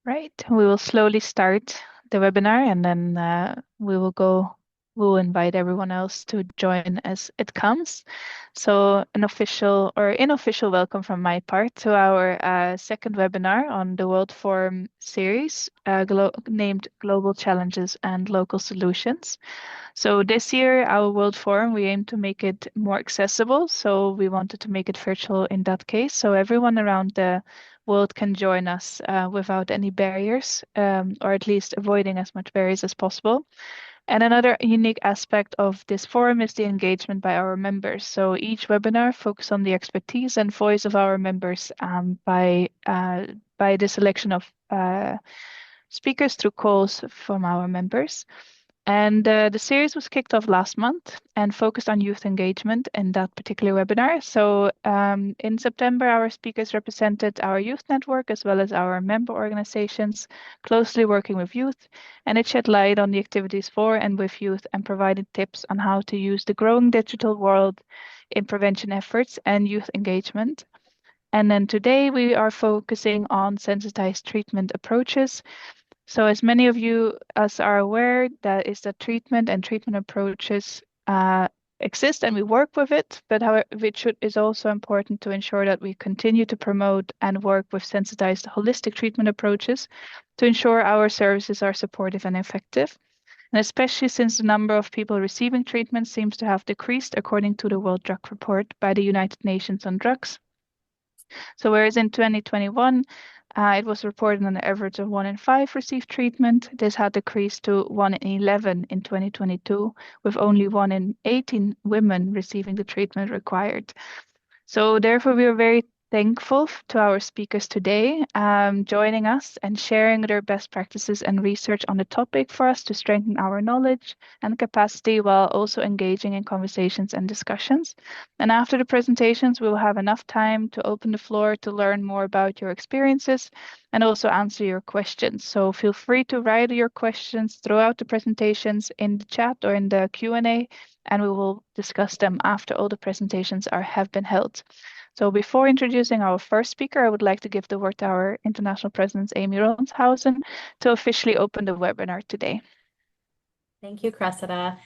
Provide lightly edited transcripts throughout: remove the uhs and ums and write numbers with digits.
Right. We will slowly start the webinar and then we will invite everyone else to join as it comes. So an official or unofficial welcome from my part to our second webinar on the World Forum Series named Global Challenges and Local Solutions. So this year, our World Forum, we aim to make it more accessible. So we wanted to make it virtual in that case. So everyone around the world can join us without any barriers, or at least avoiding as much barriers as possible. And another unique aspect of this forum is the engagement by our members. So each webinar focuses on the expertise and voice of our members by the selection of speakers through calls from our members. And the series was kicked off last month and focused on youth engagement in that particular webinar. So in September, our speakers represented our youth network as well as our member organizations, closely working with youth. And it shed light on the activities for and with youth and provided tips on how to use the growing digital world in prevention efforts and youth engagement. And then today we are focusing on sensitized treatment approaches. So as many of you as are aware, that is that treatment and treatment approaches exist and we work with it, but however, is also important to ensure that we continue to promote and work with sensitized holistic treatment approaches to ensure our services are supportive and effective. And especially since the number of people receiving treatment seems to have decreased according to the World Drug Report by the United Nations on Drugs. So whereas in 2021, it was reported on an average of 1 in 5 received treatment, this had decreased to 1 in 11 in 2022, with only 1 in 18 women receiving the treatment required. So therefore, we are very thankful to our speakers today, joining us and sharing their best practices and research on the topic for us to strengthen our knowledge and capacity while also engaging in conversations and discussions. And after the presentations, we will have enough time to open the floor to learn more about your experiences and also answer your questions. So feel free to write your questions throughout the presentations in the chat or in the Q&A, and we will discuss them after all the presentations have been held. So before introducing our first speaker, I would like to give the word to our International President, Amy Ronshausen, to officially open the webinar today. Thank you, Cressida.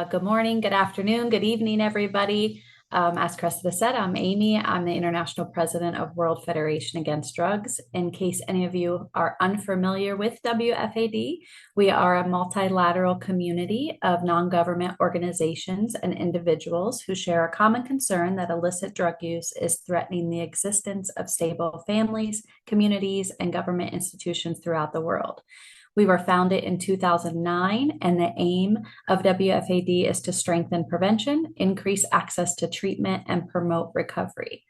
Good morning, good afternoon, good evening, everybody. As Cressida said, I'm Amy. I'm the International President of World Federation Against Drugs. In case any of you are unfamiliar with WFAD, we are a multilateral community of non-government organizations and individuals who share a common concern that illicit drug use is threatening the existence of stable families, communities, and government institutions throughout the world. We were founded in 2009, and the aim of WFAD is to strengthen prevention, increase access to treatment, and promote recovery.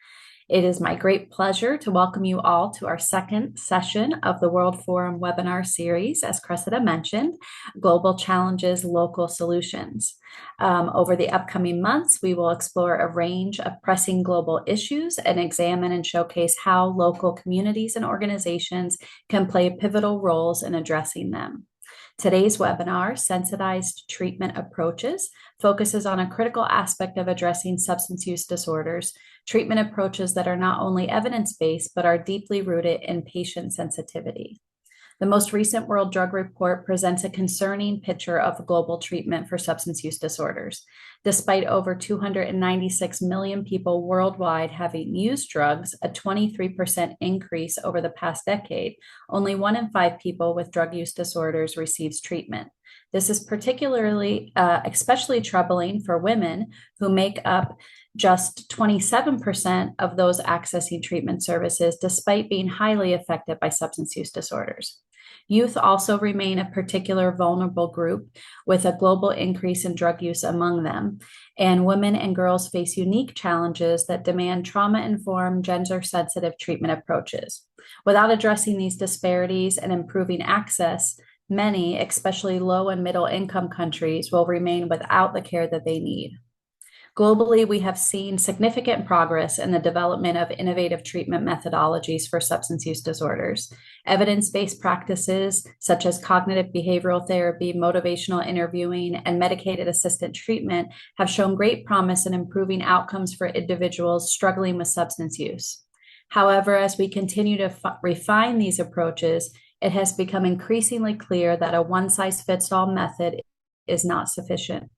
It is my great pleasure to welcome you all to our second session of the World Forum webinar series, as Cressida mentioned, Global Challenges, Local Solutions. Over the upcoming months, we will explore a range of pressing global issues and examine and showcase how local communities and organizations can play pivotal roles in addressing them. Today's webinar, Sensitized Treatment Approaches, focuses on a critical aspect of addressing substance use disorders, treatment approaches that are not only evidence-based, but are deeply rooted in patient sensitivity. The most recent World Drug Report presents a concerning picture of global treatment for substance use disorders. Despite over 296 million people worldwide having used drugs, a 23% increase over the past decade, only 1 in 5 people with drug use disorders receives treatment. This is especially troubling for women who make up just 27% of those accessing treatment services, despite being highly affected by substance use disorders. Youth also remain a particular vulnerable group, with a global increase in drug use among them. And women and girls face unique challenges that demand trauma-informed, gender-sensitive treatment approaches. Without addressing these disparities and improving access, many, especially low and middle income countries, will remain without the care that they need. Globally, we have seen significant progress in the development of innovative treatment methodologies for substance use disorders. Evidence-based practices such as cognitive behavioral therapy, motivational interviewing, and medicated assisted treatment have shown great promise in improving outcomes for individuals struggling with substance use. However, as we continue to refine these approaches, it has become increasingly clear that a one-size-fits-all method is not sufficient.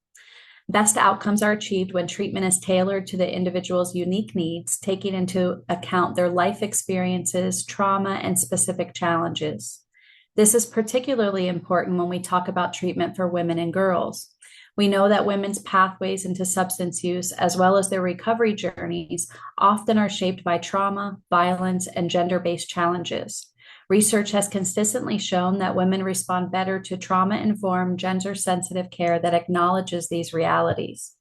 Best outcomes are achieved when treatment is tailored to the individual's unique needs, taking into account their life experiences, trauma, and specific challenges. This is particularly important when we talk about treatment for women and girls. We know that women's pathways into substance use, as well as their recovery journeys, often are shaped by trauma, violence, and gender-based challenges. Research has consistently shown that women respond better to trauma-informed, gender-sensitive care that acknowledges these realities.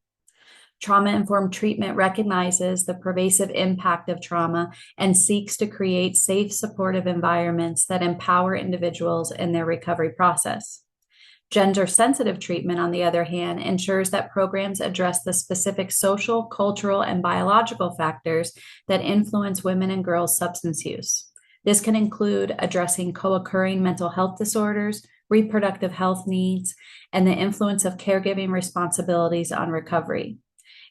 Trauma-informed treatment recognizes the pervasive impact of trauma and seeks to create safe, supportive environments that empower individuals in their recovery process. Gender-sensitive treatment, on the other hand, ensures that programs address the specific social, cultural, and biological factors that influence women and girls' substance use. This can include addressing co-occurring mental health disorders, reproductive health needs, and the influence of caregiving responsibilities on recovery.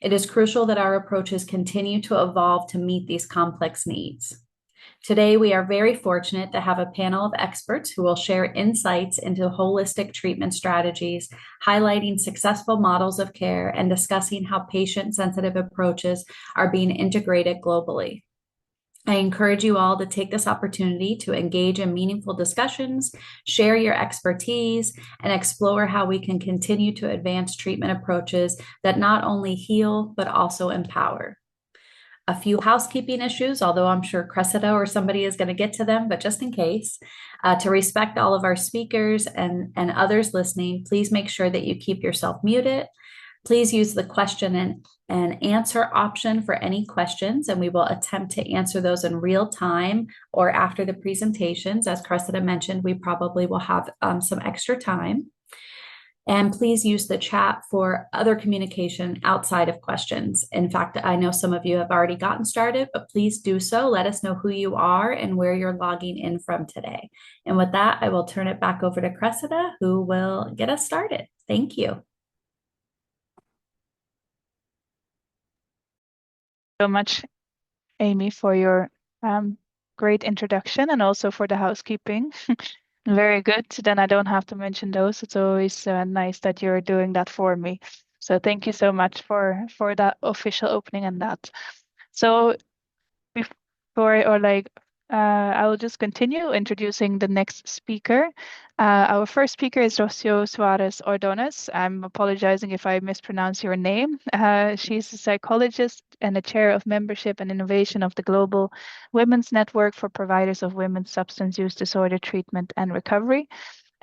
It is crucial that our approaches continue to evolve to meet these complex needs. Today, we are very fortunate to have a panel of experts who will share insights into holistic treatment strategies, highlighting successful models of care and discussing how patient-sensitive approaches are being integrated globally. I encourage you all to take this opportunity to engage in meaningful discussions, share your expertise, and explore how we can continue to advance treatment approaches that not only heal, but also empower. A few housekeeping issues, although I'm sure Cressida or somebody is going to get to them, but just in case, to respect all of our speakers and others listening, please make sure that you keep yourself muted. Please use the question and answer option for any questions, and we will attempt to answer those in real time or after the presentations. As Cressida mentioned, we probably will have some extra time. And please use the chat for other communication outside of questions. In fact, I know some of you have already gotten started, but please do so. Let us know who you are and where you're logging in from today. And with that, I will turn it back over to Cressida, who will get us started. Thank you. So much, Amy, for your great introduction and also for the housekeeping. Very good. Then I don't have to mention those. It's always nice that you're doing that for me. So thank you so much for that official opening and that. So I will just continue introducing the next speaker. Our first speaker is Rocio Suarez Ordonez. I'm apologizing if I mispronounce your name. She's a psychologist and a chair of membership and innovation of the Global Women's Network for Providers of Women's Substance Use Disorder Treatment and Recovery,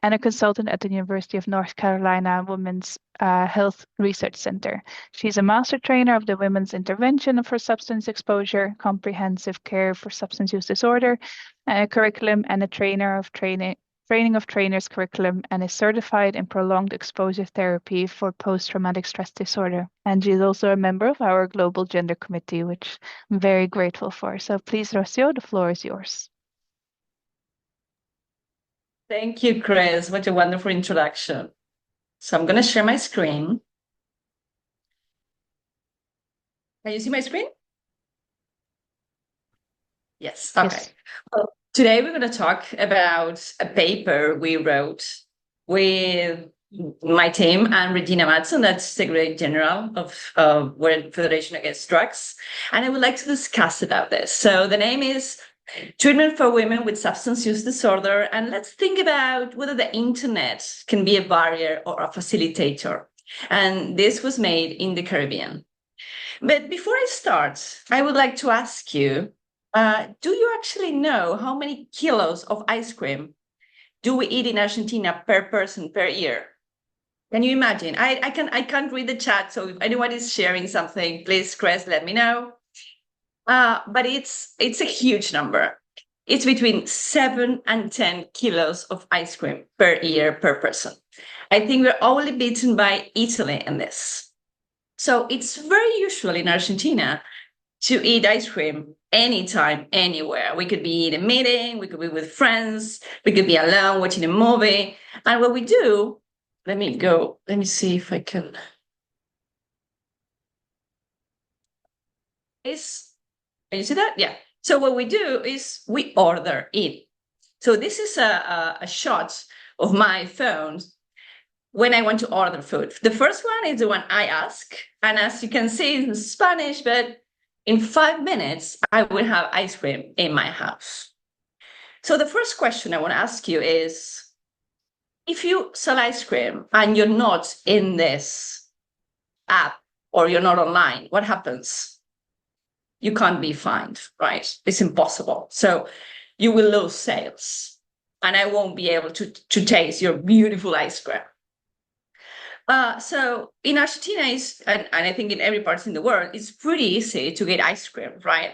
and a consultant at the University of North Carolina Women's Health Research Center. She's a master trainer of the Women's Intervention for Substance Exposure, Comprehensive Care for Substance Use Disorder curriculum, and a trainer of training of trainers curriculum, and is certified in prolonged exposure therapy for post-traumatic stress disorder. And she's also a member of our Global Gender Committee, which I'm very grateful for. So please, Rocio, the floor is yours. Thank you, Chris. What a wonderful introduction. So I'm going to share my screen. Can you see my screen? Yes. Okay. Yes. Well, today we're going to talk about a paper we wrote with my team and Regina Matson, that's Secretary General of World Federation Against Drugs. And I would like to discuss about this. So the name is Treatment for Women with Substance Use Disorder. And let's think about whether the internet can be a barrier or a facilitator. And this was made in the Caribbean. But before I start, I would like to ask you, do you actually know how many kilos of ice cream do we eat in Argentina per person per year? Can you imagine? I can't read the chat, so if anyone is sharing something, please, Chris, let me know. But it's a huge number. It's between 7 and 10 kilos of ice cream per year per person. I think we're only beaten by Italy in this. So it's very usual in Argentina to eat ice cream anytime, anywhere. We could be in a meeting, we could be with friends, we could be alone watching a movie. And what we do, let me see if I can. Can you see that? Yeah. So what we do is we order it. So this is a shot of my phone when I want to order food. The first one is the one I ask. And as you can see, it's in Spanish, but in 5 minutes, I will have ice cream in my house. So the first question I want to ask you is, if you sell ice cream and you're not in this app or you're not online, what happens? You can't be fined, right? It's impossible. So you will lose sales and I won't be able to taste your beautiful ice cream. So in Argentina, and I think in every part in the world, it's pretty easy to get ice cream, right?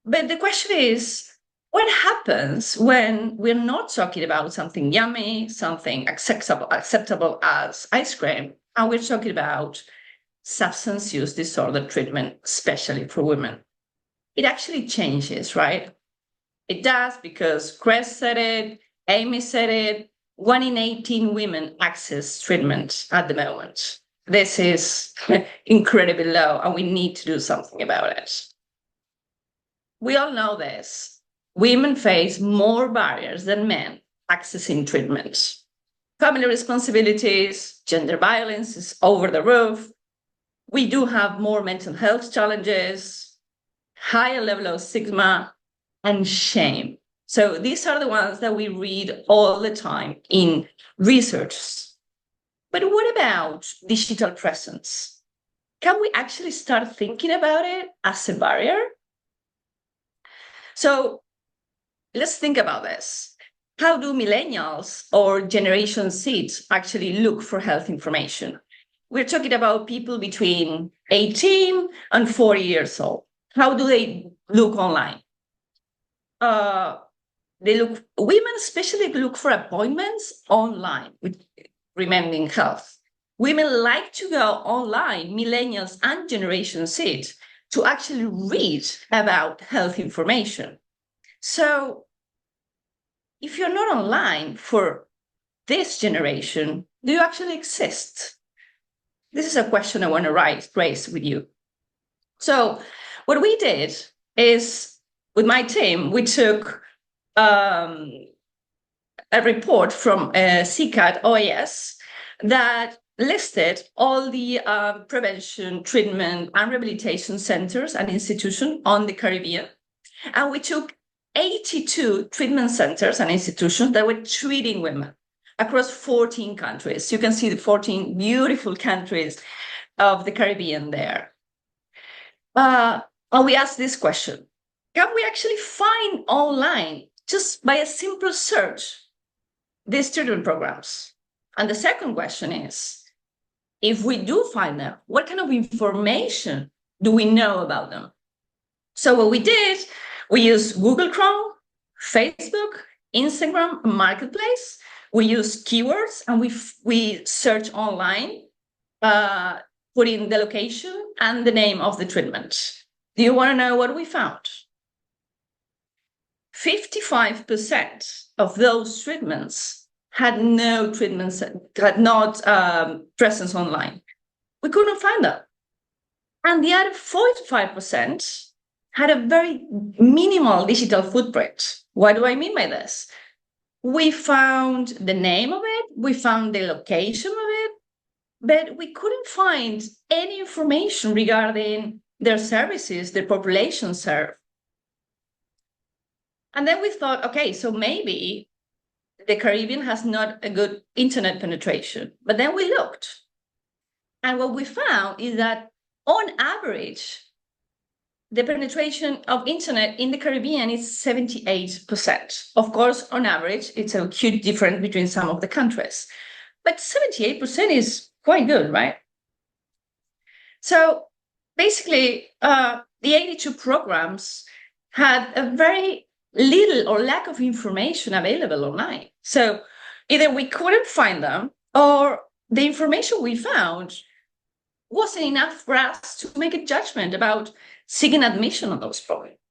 But the question is, what happens when we're not talking about something yummy, something acceptable as ice cream, and we're talking about substance use disorder treatment, especially for women? It actually changes, right? It does, because Chris said it, Amy said it, 1 in 18 women access treatment at the moment. This is incredibly low, and we need to do something about it. We all know this. Women face more barriers than men accessing treatment. Family responsibilities, gender violence is over the roof. We do have more mental health challenges, higher level of stigma and shame. So these are the ones that we read all the time in research. But what about digital presence? Can we actually start thinking about it as a barrier? So let's think about this. How do millennials or Generation Z actually look for health information? We're talking about people between 18 and 40 years old. How do they look online? Women especially look for appointments online with remembering health. Women like to go online, millennials and Generation Z, to actually read about health information. So if you're not online for this generation, do you actually exist? This is a question I want to raise with you. So what we did is, with my team, we took a report from CCAT OAS that listed all the prevention, treatment, and rehabilitation centers and institutions on the Caribbean. And we took 82 treatment centers and institutions that were treating women across 14 countries. You can see the 14 beautiful countries of the Caribbean there. And we asked this question: can we actually find online, just by a simple search, these treatment programs? And the second question is, if we do find them, what kind of information do we know about them? So what we did, we used Google Chrome, Facebook, Instagram, Marketplace. We used keywords and we search online, putting the location and the name of the treatment. Do you want to know what we found? 55% of those treatments had no treatments, had not presence online. We couldn't find them. And the other 45% had a very minimal digital footprint. What do I mean by this? We found the name of it, we found the location of it, but we couldn't find any information regarding their services, their population served. And then we thought, okay, so maybe the Caribbean has not a good internet penetration. But then we looked. And what we found is that on average, the penetration of internet in the Caribbean is 78%. Of course, on average, it's a huge difference between some of the countries. But 78% is quite good, right? So basically, the 82 programs had a very little or lack of information available online. So either we couldn't find them, or the information we found wasn't enough for us to make a judgment about seeking admission on those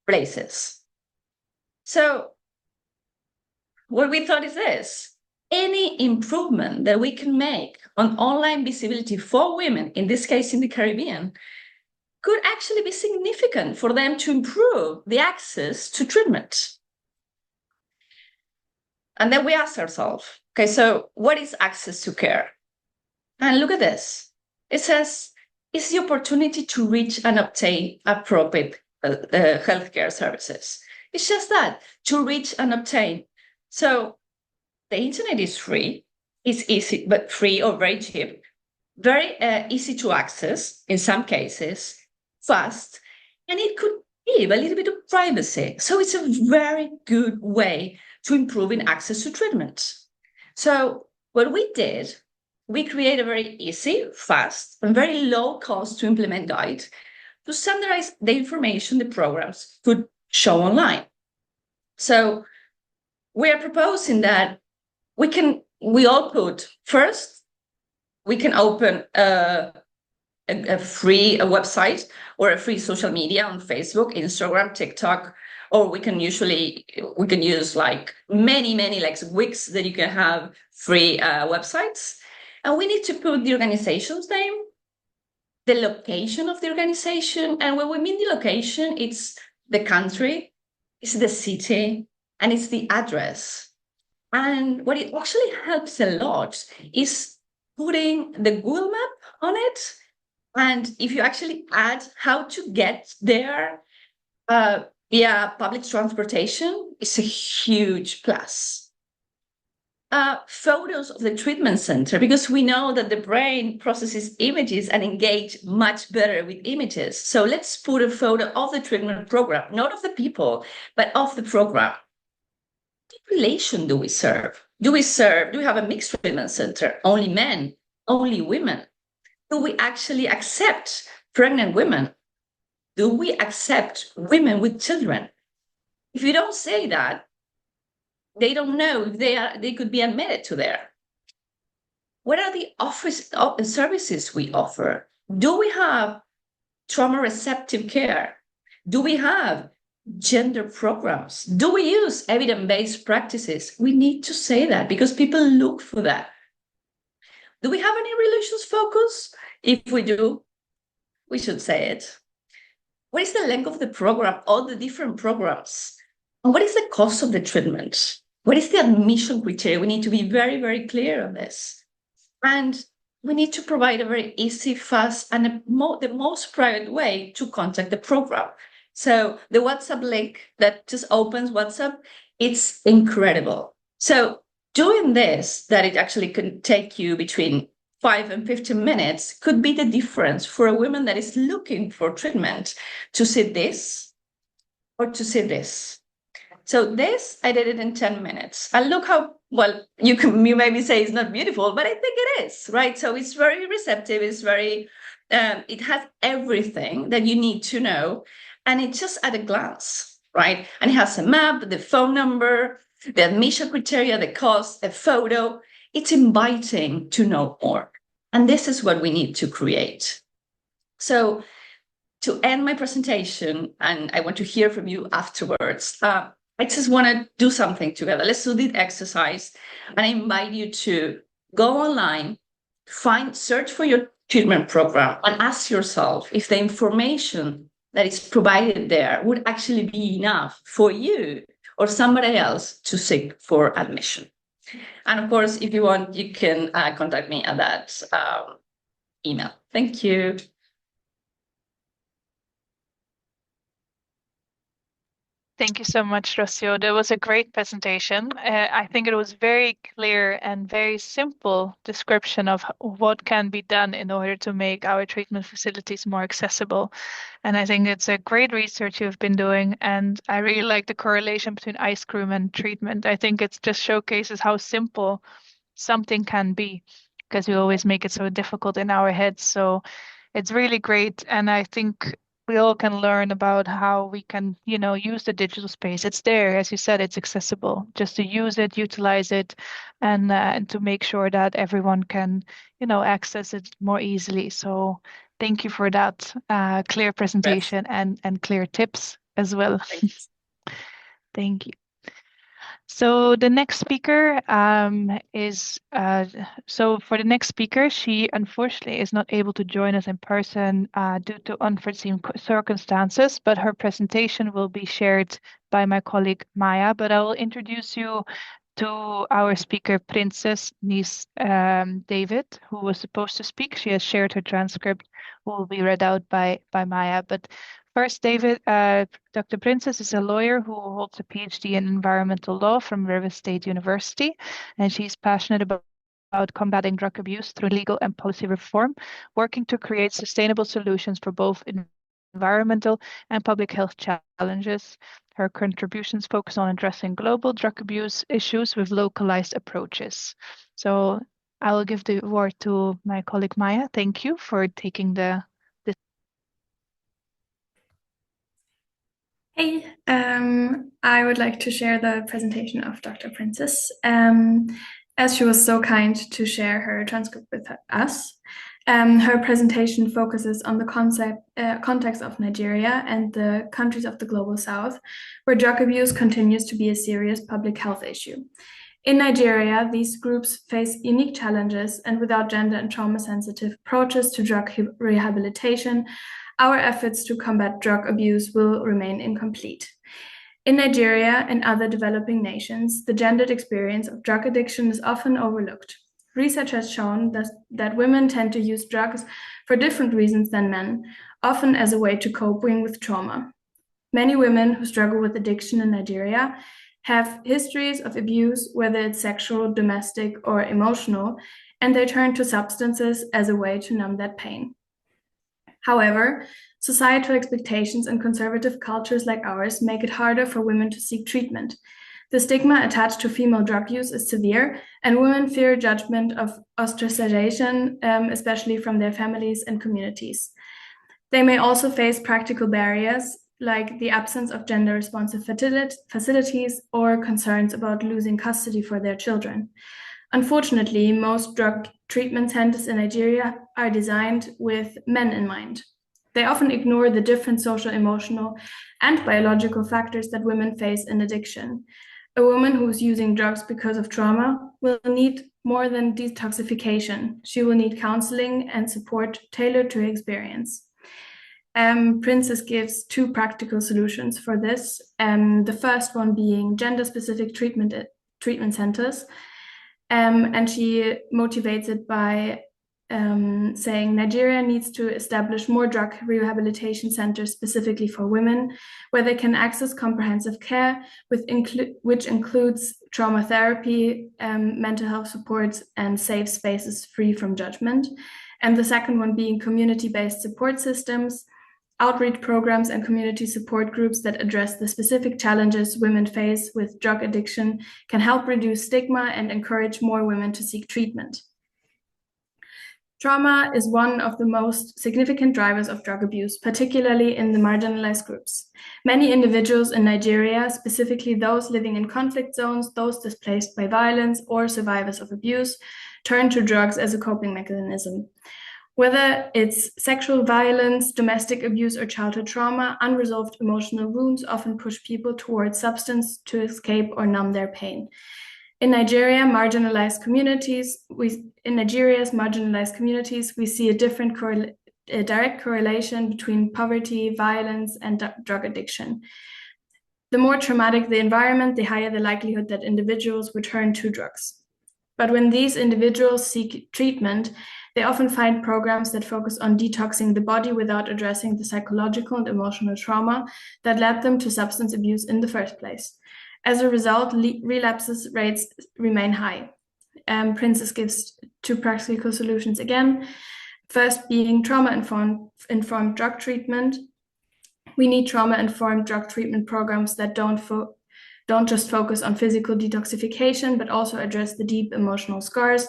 places. So what we thought is this: any improvement that we can make on online visibility for women, in this case in the Caribbean, could actually be significant for them to improve the access to treatment. And then we ask ourselves, okay, so what is access to care? And look at this. It says, it's the opportunity to reach and obtain appropriate healthcare services. It's just that, to reach and obtain. So the internet is free, it's easy, but free or very cheap, very easy to access in some cases, fast, and it could give a little bit of privacy. So it's a very good way to improving access to treatment. So what we did, we created a very easy, fast, and very low cost to implement guide to standardize the information the programs could show online. So we are proposing that we all put first, we can open a free website or a free social media on Facebook, Instagram, TikTok, or we can use like many like Wix that you can have free websites. And we need to put the organization's name, the location of the organization. And when we mean the location, it's the country, it's the city, and it's the address. And what it actually helps a lot is putting the Google map on it. And if you actually add how to get there via public transportation, it's a huge plus. Photos of the treatment center, because we know that the brain processes images and engage much better with images. So let's put a photo of the treatment program, not of the people, but of the program. What population do we serve? Do we have a mixed treatment center? Only men? Only women? Do we actually accept pregnant women? Do we accept women with children? If you don't say that, they don't know if they could be admitted to there. What are the services we offer? Do we have trauma receptive care? Do we have gender programs? Do we use evidence-based practices? We need to say that because people look for that. Do we have any religious focus? If we do, we should say it. What is the length of the program, all the different programs? And what is the cost of the treatment? What is the admission criteria? We need to be very, very clear on this. And we need to provide a very easy, fast, and the most private way to contact the program. So the WhatsApp link that just opens WhatsApp, it's incredible. So doing this, that it actually can take you between 5 and 15 minutes, could be the difference for a woman that is looking for treatment to see this or to see this. So this, I did it in 10 minutes. And look how, well, you maybe say it's not beautiful, but I think it is, right? So it's very receptive. It's very, it has everything that you need to know. And it's just at a glance, right? And it has a map, the phone number, the admission criteria, the cost, a photo. It's inviting to know more. And this is what we need to create. So to end my presentation, and I want to hear from you afterwards, I just want to do something together. Let's do this exercise. And I invite you to go online, search for your treatment program, and ask yourself if the information that is provided there would actually be enough for you or somebody else to seek for admission. And of course, if you want, you can contact me at that email. Thank you. Thank you so much, Rocio. That was a great presentation. I think it was very clear and very simple description of what can be done in order to make our treatment facilities more accessible. And I think it's a great research you've been doing. And I really like the correlation between ice cream and treatment. I think it just showcases how simple something can be, because we always make it so difficult in our heads. So it's really great. And I think we all can learn about how we can, use the digital space. It's there, as you said, it's accessible. Just to use it, utilize it, and to make sure that everyone can, access it more easily. So thank you for that clear presentation and clear tips as well. Thank you. So the next speaker for the next speaker, she unfortunately is not able to join us in person due to unforeseen circumstances, but her presentation will be shared by my colleague Maya. But I will introduce you to our speaker, Princess Niece David, who was supposed to speak. She has shared her transcript, will be read out by Maya. But first, David, Dr. Princess is a lawyer who holds a PhD in environmental law from River State University, and she's passionate about combating drug abuse through legal and policy reform, working to create sustainable solutions for both environmental and public health challenges. Her contributions focus on addressing global drug abuse issues with localized approaches. So I will give the word to my colleague Maya. Thank you for taking this. Hey, I would like to share the presentation of Dr. Princess. As she was so kind to share her transcript with us, her presentation focuses on the context of Nigeria and the countries of the Global South, where drug abuse continues to be a serious public health issue. In Nigeria, these groups face unique challenges, and without gender and trauma-sensitive approaches to drug rehabilitation, our efforts to combat drug abuse will remain incomplete. In Nigeria and other developing nations, the gendered experience of drug addiction is often overlooked. Research has shown that women tend to use drugs for different reasons than men, often as a way to coping with trauma. Many women who struggle with addiction in Nigeria have histories of abuse, whether it's sexual, domestic, or emotional, and they turn to substances as a way to numb that pain. However, societal expectations and conservative cultures like ours make it harder for women to seek treatment. The stigma attached to female drug use is severe, and women fear judgment of ostracization, especially from their families and communities. They may also face practical barriers, like the absence of gender-responsive facilities or concerns about losing custody for their children. Unfortunately, most drug treatment centers in Nigeria are designed with men in mind. They often ignore the different social, emotional, and biological factors that women face in addiction. A woman who's using drugs because of trauma will need more than detoxification. She will need counseling and support tailored to her experience. Princess gives two practical solutions for this. The first one being gender-specific treatment centers. And she motivates it by saying Nigeria needs to establish more drug rehabilitation centers specifically for women, where they can access comprehensive care, which includes trauma therapy, mental health supports, and safe spaces free from judgment. And the second one being community-based support systems, outreach programs, and community support groups that address the specific challenges women face with drug addiction can help reduce stigma and encourage more women to seek treatment. Trauma is one of the most significant drivers of drug abuse, particularly in the marginalized groups. Many individuals in Nigeria, specifically those living in conflict zones, those displaced by violence, or survivors of abuse, turn to drugs as a coping mechanism. Whether it's sexual violence, domestic abuse, or childhood trauma, unresolved emotional wounds often push people towards substance to escape or numb their pain. In Nigeria's marginalized communities, we see a direct correlation between poverty, violence, and drug addiction. The more traumatic the environment, the higher the likelihood that individuals will turn to drugs. But when these individuals seek treatment, they often find programs that focus on detoxing the body without addressing the psychological and emotional trauma that led them to substance abuse in the first place. As a result, relapses rates remain high. Princess gives two practical solutions again. First being trauma-informed drug treatment. We need trauma-informed drug treatment programs that don't just focus on physical detoxification, but also address the deep emotional scars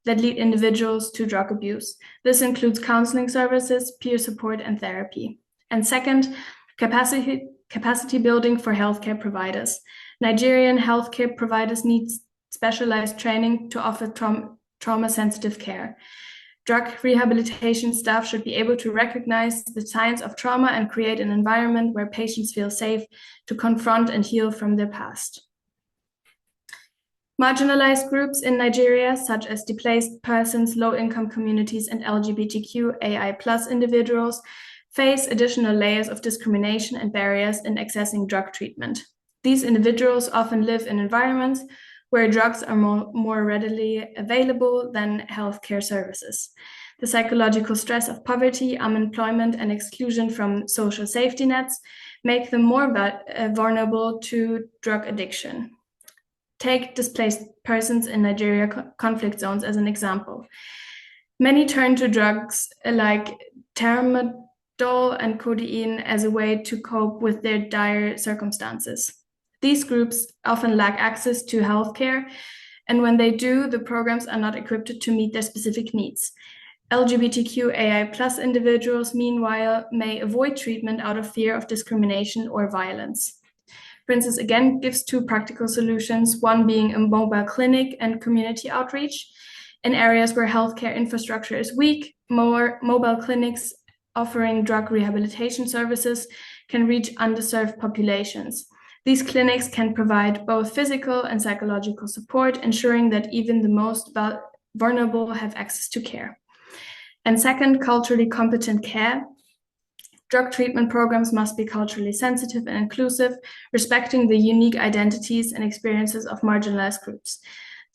that lead individuals to drug abuse. This includes counseling services, peer support, and therapy. And second, capacity building for healthcare providers. Nigerian healthcare providers need specialized training to offer trauma-sensitive care. Drug rehabilitation staff should be able to recognize the signs of trauma and create an environment where patients feel safe to confront and heal from their past. Marginalized groups in Nigeria, such as displaced persons, low-income communities, and LGBTQAI+ individuals, face additional layers of discrimination and barriers in accessing drug treatment. These individuals often live in environments where drugs are more readily available than healthcare services. The psychological stress of poverty, unemployment, and exclusion from social safety nets make them more vulnerable to drug addiction. Take displaced persons in Nigeria conflict zones as an example. Many turn to drugs like tramadol and codeine as a way to cope with their dire circumstances. These groups often lack access to healthcare, and when they do, the programs are not equipped to meet their specific needs. LGBTQAI+ individuals, meanwhile, may avoid treatment out of fear of discrimination or violence. Princess again gives two practical solutions, one being a mobile clinic and community outreach. In areas where healthcare infrastructure is weak, more mobile clinics offering drug rehabilitation services can reach underserved populations. These clinics can provide both physical and psychological support, ensuring that even the most vulnerable have access to care. And second, culturally competent care. Drug treatment programs must be culturally sensitive and inclusive, respecting the unique identities and experiences of marginalized groups.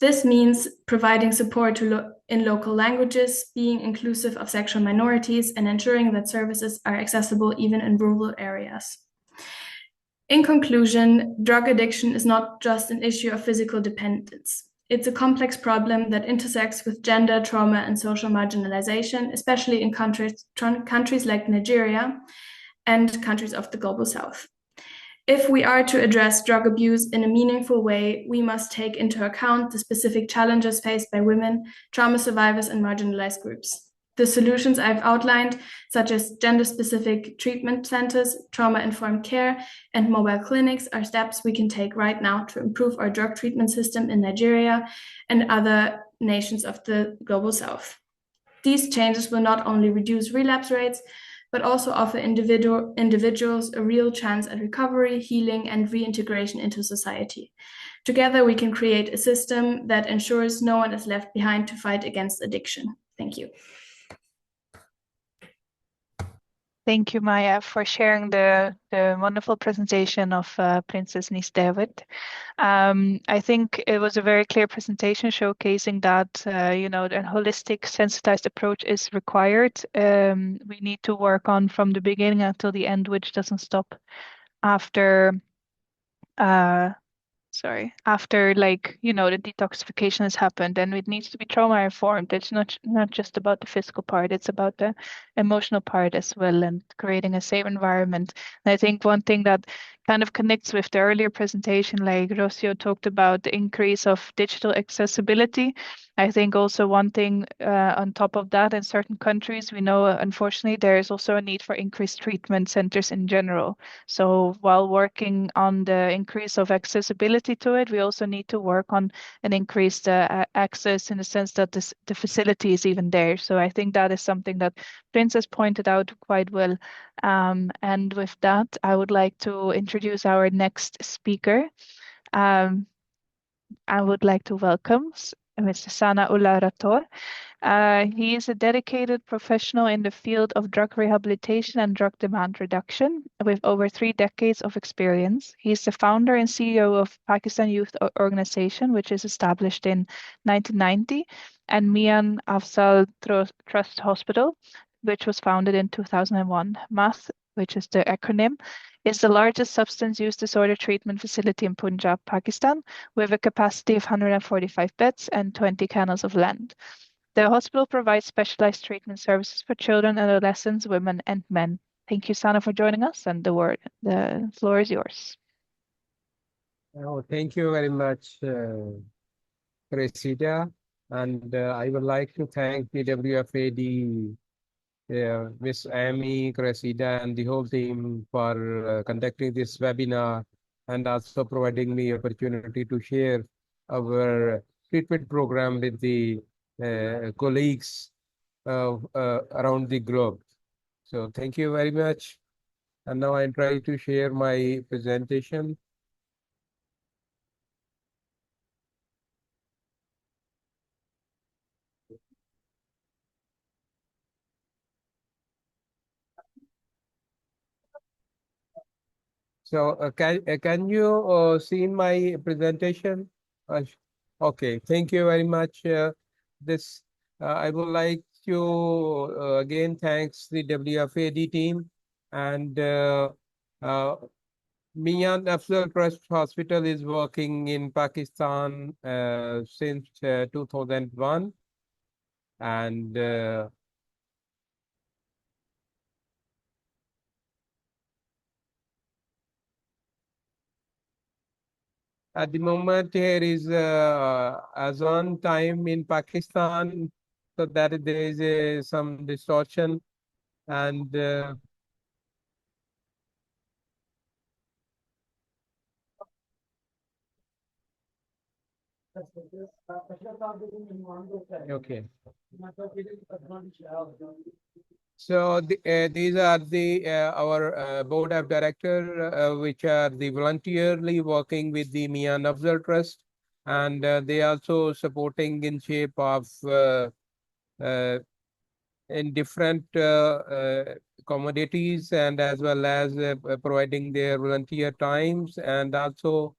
This means providing support in local languages, being inclusive of sexual minorities, and ensuring that services are accessible even in rural areas. In conclusion, drug addiction is not just an issue of physical dependence. It's a complex problem that intersects with gender, trauma, and social marginalization, especially in countries like Nigeria and countries of the Global South. If we are to address drug abuse in a meaningful way, we must take into account the specific challenges faced by women, trauma survivors, and marginalized groups. The solutions I've outlined, such as gender-specific treatment centers, trauma-informed care, and mobile clinics, are steps we can take right now to improve our drug treatment system in Nigeria and other nations of the Global South. These changes will not only reduce relapse rates, but also offer individuals a real chance at recovery, healing, and reintegration into society. Together, we can create a system that ensures no one is left behind to fight against addiction. Thank you. Thank you, Maya, for sharing the wonderful presentation of Princess Nis David. I think it was a very clear presentation showcasing that, a holistic, sensitized approach is required. We need to work on from the beginning until the end, which doesn't stop after after the detoxification has happened, and it needs to be trauma informed. It's not just about the physical part, it's about the emotional part as well, and creating a safe environment. And I think one thing that kind of connects with the earlier presentation, like Rocio talked about the increase of digital accessibility. I think also one thing on top of that, in certain countries, we know unfortunately there is also a need for increased treatment centers in general. So while working on the increase of accessibility to it, we also need to work on an increased access in the sense that the facility is even there. So I think that is something that Princess pointed out quite well. And with that, I would like to introduce our next speaker. I would like to welcome Mr. Sanaullah Rator. He is a dedicated professional in the field of drug rehabilitation and drug demand reduction with over 3 decades of experience. He is the founder and CEO of Pakistan Youth Organization, which is established in 1990, and Mian Afzal Trust Hospital, which was founded in 2001. MATH, which is the acronym, is the largest substance use disorder treatment facility in Punjab, Pakistan, with a capacity of 145 beds and 20 canals of land. The hospital provides specialized treatment services for children, adolescents, women, and men. Thank you, Sana, for joining us, and the floor is yours. Oh, thank you very much, Cressida. And I would like to thank the WFAD, Miss Amy, Cressida, and the whole team for conducting this webinar and also providing me opportunity to share our treatment program with the colleagues around the globe. So thank you very much. And now I try to share my presentation. So can you see my presentation? Okay, thank you very much. This I would like to again thanks the WFAD team and Mian Afzal Trust Hospital is working in Pakistan since 2001 and at the moment here is Azan time in Pakistan, so that there is some distortion and okay. So these are the our board of director, which are the voluntarily working with the Mian Afzal Trust, and they also supporting in shape of uh, in different commodities and as well as providing their volunteer times and also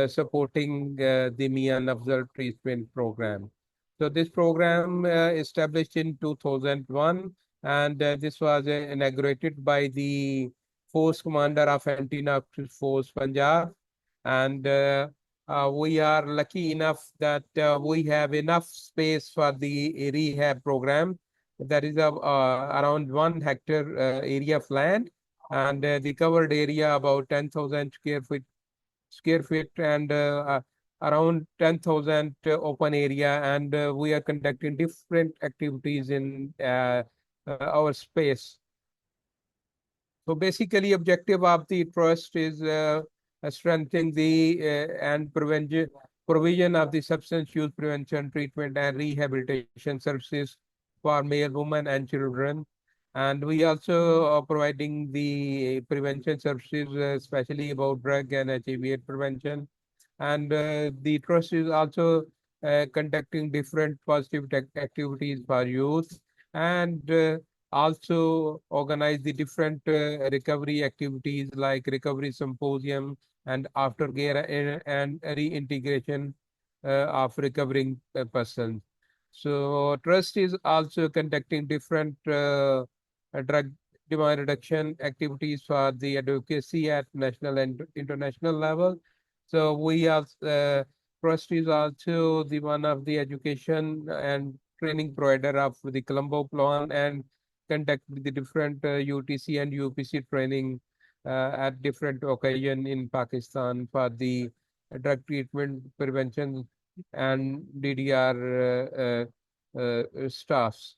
supporting the Mian Afzal treatment program. So this program established in 2001 and this was inaugurated by the Force Commander of Anti-Narcotics Force Punjab and we are lucky enough that we have enough space for the rehab program. That is around 1 hectare area of land and the covered area about 10,000 square feet and around 10,000 open area and we are conducting different activities in our space. So basically, objective of the trust is strengthening the and provision of the substance use prevention, treatment, and rehabilitation services for male, women, and children. And we also are providing the prevention services, especially about drug and HIV/AIDS prevention. And the trust is also conducting different positive activities for youth and also organize the different recovery activities like recovery symposium and aftercare and reintegration of recovering persons. So trust is also conducting different drug demand reduction activities for the advocacy at national and international level. So we are trust is also the one of the education and training provider of the Colombo plan and conduct the different UTC and UPC training at different occasion in Pakistan for the drug treatment prevention and DDR staffs.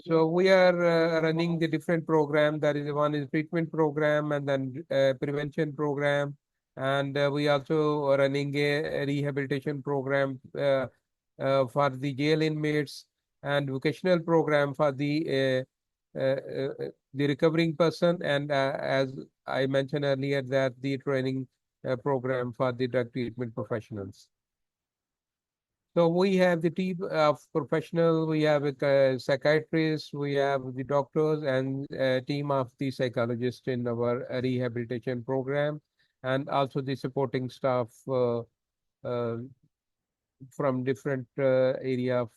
So we are running the different program. That is one is treatment program and then prevention program, and we also are running a rehabilitation program for the jail inmates and vocational program for the recovering person, and as I mentioned earlier, that the training program for the drug treatment professionals. So we have the team of professional, we have a psychiatrist, we have the doctors and a team of the psychologists in our rehabilitation program, and also the supporting staff uh, from different area of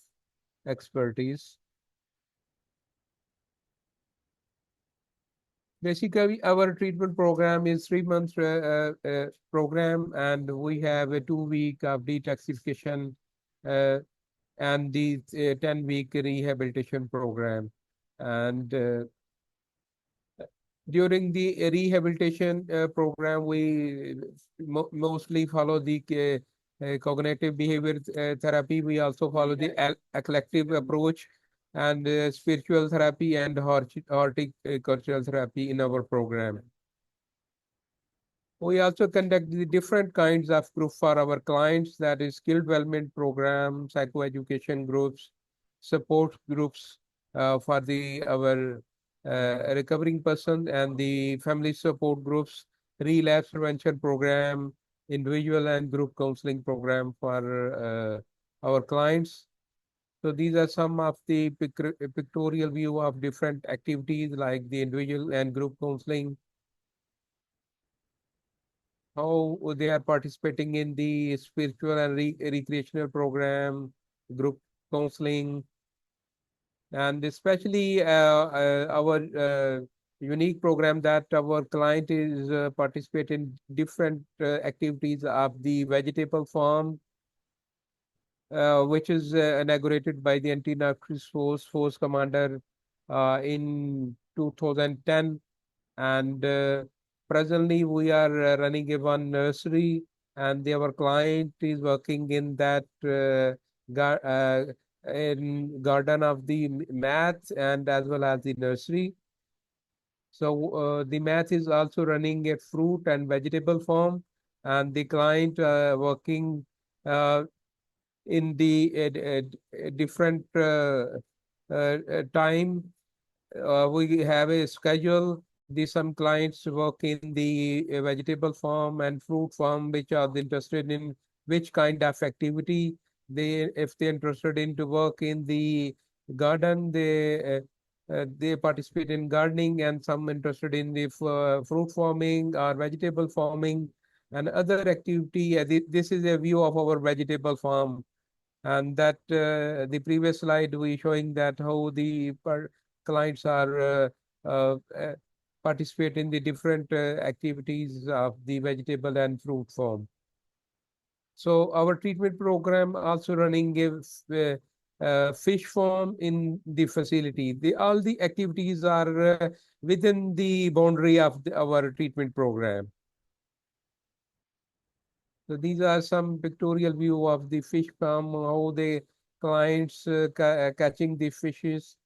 expertise. Basically, our treatment program is 3 months program, and we have a 2 week of detoxification uh, and the 10-week rehabilitation program. And during the rehabilitation program, we mostly follow the cognitive behavior therapy. We also follow the eclectic approach and spiritual therapy and horticultural therapy in our program. We also conduct the different kinds of group for our clients, that is skill development program, psychoeducation groups, support groups for the our recovering person and the family support groups, relapse prevention program, individual and group counseling program for our clients. So these are some of the pictorial view of different activities like the individual and group counseling. how they are participating in the spiritual and recreational program, group counseling, and especially our unique program that our client is participate in different activities of the vegetable farm, which is inaugurated by the anti-narcotics force commander in 2010. And presently we are running a one nursery, and our client is working in that in garden of the math and as well as the nursery. So the math is also running a fruit and vegetable farm, and the client working uh, in the different time. We have a schedule. Some clients work in the vegetable farm and fruit farm, which are interested in which kind of activity. If they're interested in to work in the garden, they participate in gardening, and some interested in the fruit farming or vegetable farming and other activity. This is a view of our vegetable farm, and that the previous slide we showing that how the clients are participate in the different activities of the vegetable and fruit farm. So our treatment program also running a fish farm in the facility. All the activities are within the boundary of our treatment program. So these are some pictorial view of the fish farm, how the clients catching the fishes.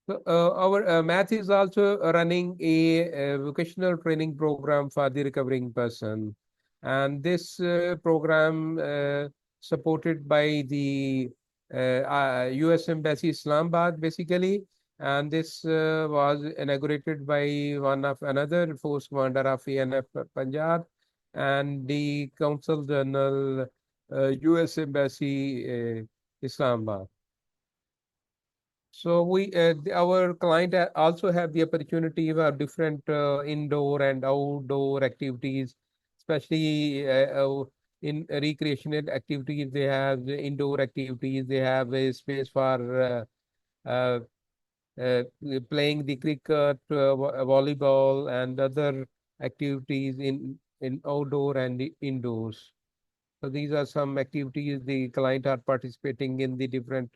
So, our math is also running a vocational training program for the recovering person, and this program supported by the U.S. Embassy Islamabad, basically, and this was inaugurated by one of another force commander of ANF Punjab, and the Consul General U.S. Embassy Islamabad. So our client also have the opportunity of different indoor and outdoor activities, especially in recreational activities. They have the indoor activities. They have a space for uh, uh, playing the cricket, volleyball, and other activities in outdoor and indoors. So these are some activities the client are participating in the different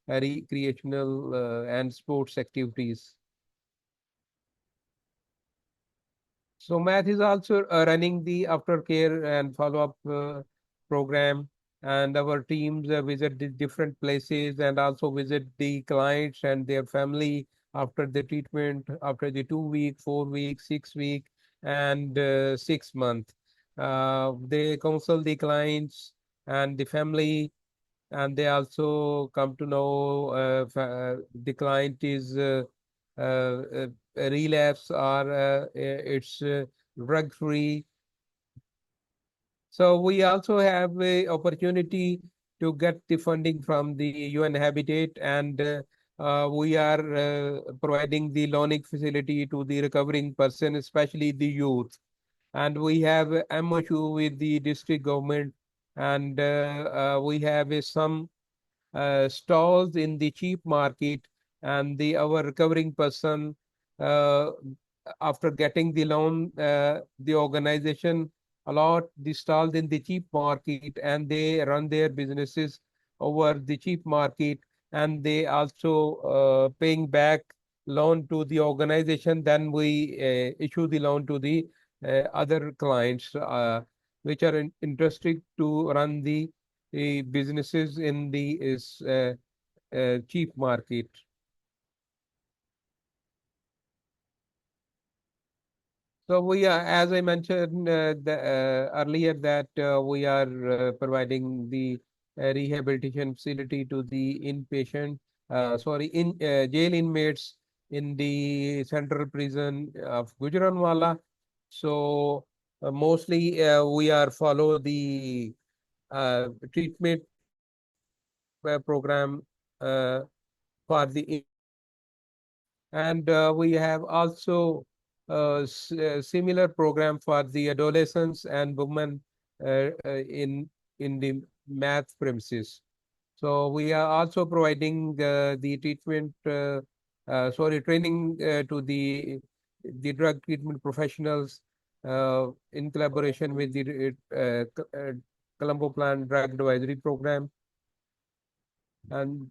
recreational and sports activities. So math is also running the aftercare and follow-up program, and our teams visit the different places and also visit the clients and their family after the treatment, after the 2 week, 4 week, 6 week, and 6 month. They counsel the clients and the family, and they also come to know the client is a relapse or it's drug free. So we also have a opportunity to get the funding from the UN Habitat, and we are providing the loaning facility to the recovering person, especially the youth. And we have a MOU with the district government, and we have some stalls in the cheap market, and our recovering person, uh, after getting the loan, the organization allot the stalls in the cheap market, and they run their businesses over the cheap market, and they also paying back loan to the organization. Then we issue the loan to the other clients which are interested to run the businesses in the cheap market. So we are, as I mentioned earlier, that we are providing the rehabilitation facility to the inpatient, jail inmates in the central prison of Gujranwala. So mostly we are follow the treatment program uh, for the, and we have also similar program for the adolescents and women in the math premises. So we are also providing the treatment, training to the drug treatment professionals in collaboration with the Colombo Plan Drug Advisory Program. And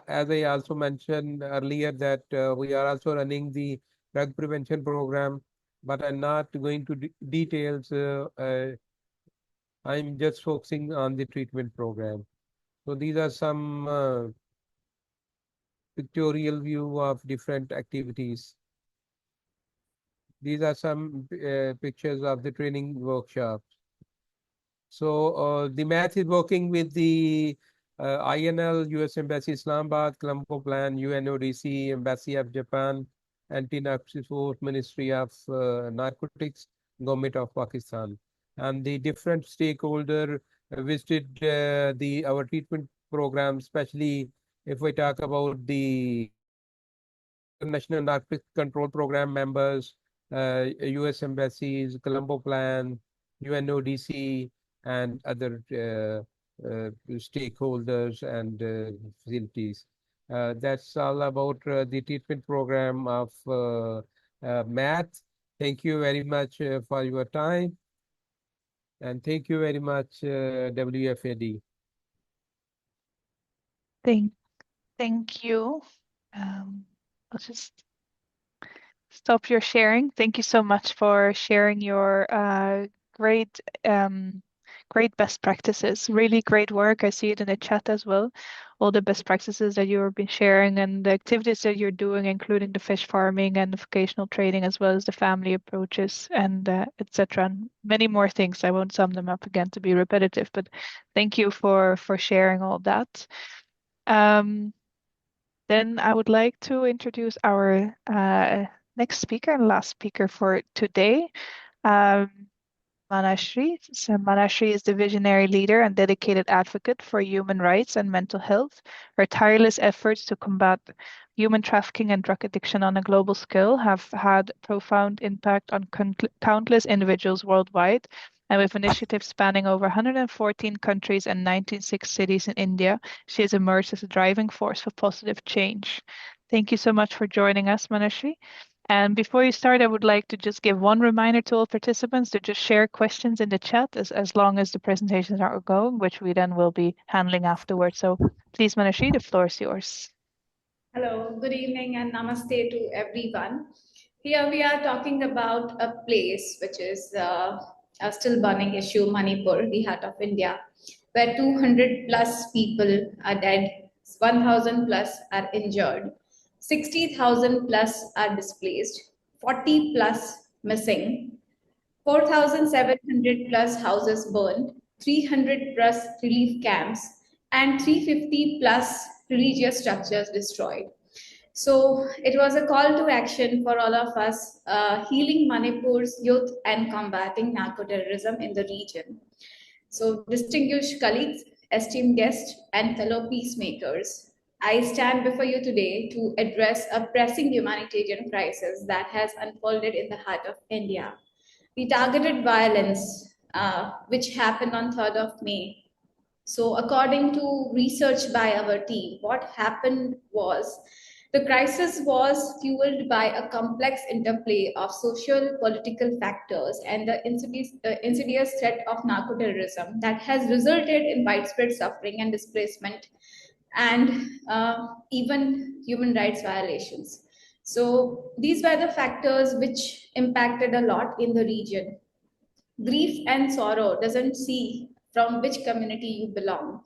as I also mentioned earlier that we are also running the drug prevention program, but I'm not going to details. I'm just focusing on the treatment program. So these are some pictorial view of different activities. These are some pictures of the training workshops. So the math is working with the INL, US Embassy Islamabad, Colombo Plan, UNODC, Embassy of Japan, Anti-Narcotics Force, Ministry of Narcotics, Government of Pakistan. And the different stakeholder visited our treatment program, especially if we talk about the International Narcotics Control Program members, US embassies, Colombo Plan, UNODC, and other stakeholders and facilities. That's all about the treatment program of math. Thank you very much for your time. And thank you very much, WFAD. Thank you. I'll just stop your sharing. Thank you so much for sharing your great great best practices. Really great work. I see it in the chat as well. All the best practices that you've been sharing and the activities that you're doing, including the fish farming and the vocational training, as well as the family approaches and etc. And many more things. I won't sum them up again to be repetitive, but thank you for sharing all that. Then I would like to introduce our next speaker and last speaker for today, Manashri. So Manashri is the visionary leader and dedicated advocate for human rights and mental health. Her tireless efforts to combat human trafficking and drug addiction on a global scale have had profound impact on countless individuals worldwide. And with initiatives spanning over 114 countries and 96 cities in India, she has emerged as a driving force for positive change. Thank you so much for joining us, Manashri. And before you start, I would like to just give one reminder to all participants to just share questions in the chat as long as the presentations are going, which we then will be handling afterwards. So please, Manashri, the floor is yours. Hello, good evening and namaste to everyone. Here we are talking about a place which is a still burning issue, Manipur, the heart of India, where 200 plus people are dead, 1,000 plus are injured, 60,000 plus are displaced, 40 plus missing, 4,700 plus houses burned, 300 plus relief camps, and 350 plus religious structures destroyed. So it was a call to action for all of us, healing Manipur's youth and combating narco-terrorism in the region. So distinguished colleagues, esteemed guests, and fellow peacemakers, I stand before you today to address a pressing humanitarian crisis that has unfolded in the heart of India. The targeted violence, which happened on 3rd of May. So according to research by our team, what happened was the crisis was fueled by a complex interplay of social, political factors and the insidious threat of narco-terrorism that has resulted in widespread suffering and displacement and even human rights violations. So these were the factors which impacted a lot in the region. Grief and sorrow doesn't see from which community you belong.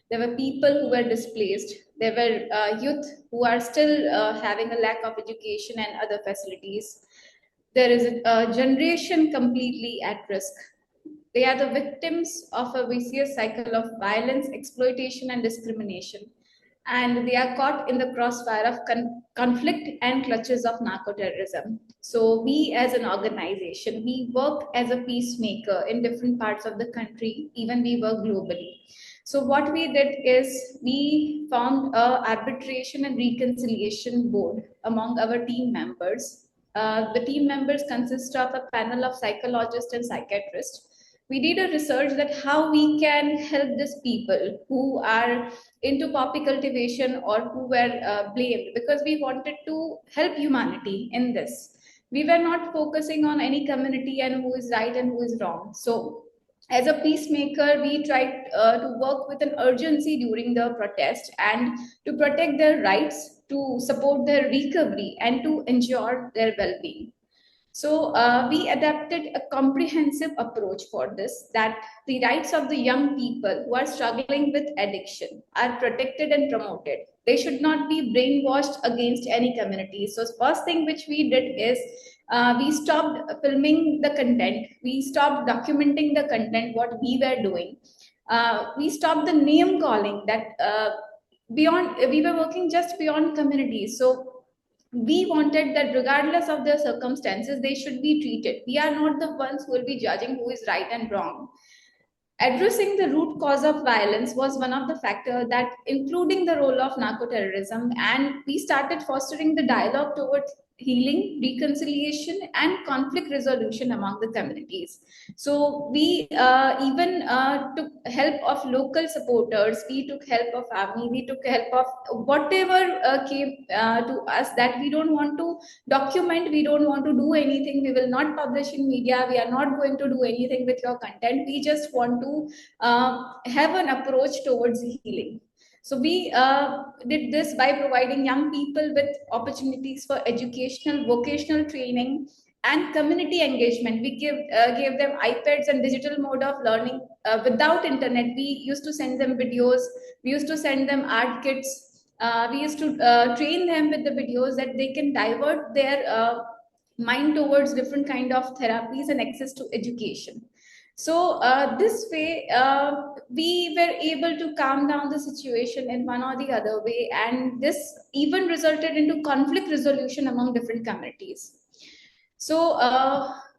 There were people who were displaced. There were youth who are still having a lack of education and other facilities. There is a generation completely at risk. They are the victims of a vicious cycle of violence, exploitation, and discrimination. And they are caught in the crossfire of conflict and clutches of narco-terrorism. So we as an organization, we work as a peacemaker in different parts of the country, even we work globally. So what we did is we formed a arbitration and reconciliation board among our team members. The team members consist of a panel of psychologists and psychiatrists. We did a research that how we can help these people who are into poppy cultivation or who were blamed, because we wanted to help humanity in this. We were not focusing on any community and who is right and who is wrong. So as a peacemaker, we tried to work with an urgency during the protest and to protect their rights, to support their recovery, and to ensure their well-being. So we adapted a comprehensive approach for this, that the rights of the young people who are struggling with addiction are protected and promoted. They should not be brainwashed against any community. So first thing which we did is we stopped filming the content. We stopped documenting the content, what we were doing. We stopped the name calling that beyond, we were working just beyond communities. So we wanted that regardless of their circumstances, they should be treated. We are not the ones who will be judging who is right and wrong. Addressing the root cause of violence was one of the factors that including the role of narco-terrorism, and we started fostering the dialogue towards healing, reconciliation, and conflict resolution among the communities. So we even took help of local supporters, we took help of army, we took help of whatever came to us, that we don't want to document, we don't want to do anything, we will not publish in media, we are not going to do anything with your content, we just want to have an approach towards healing. So we did this by providing young people with opportunities for educational, vocational training, and community engagement. We gave them iPads and digital mode of learning without internet. We used to send them videos, we used to send them art kits, we used to train them with the videos that they can divert their mind towards different kind of therapies and access to education. So this way, we were able to calm down the situation in one or the other way, and this even resulted into conflict resolution among different communities. So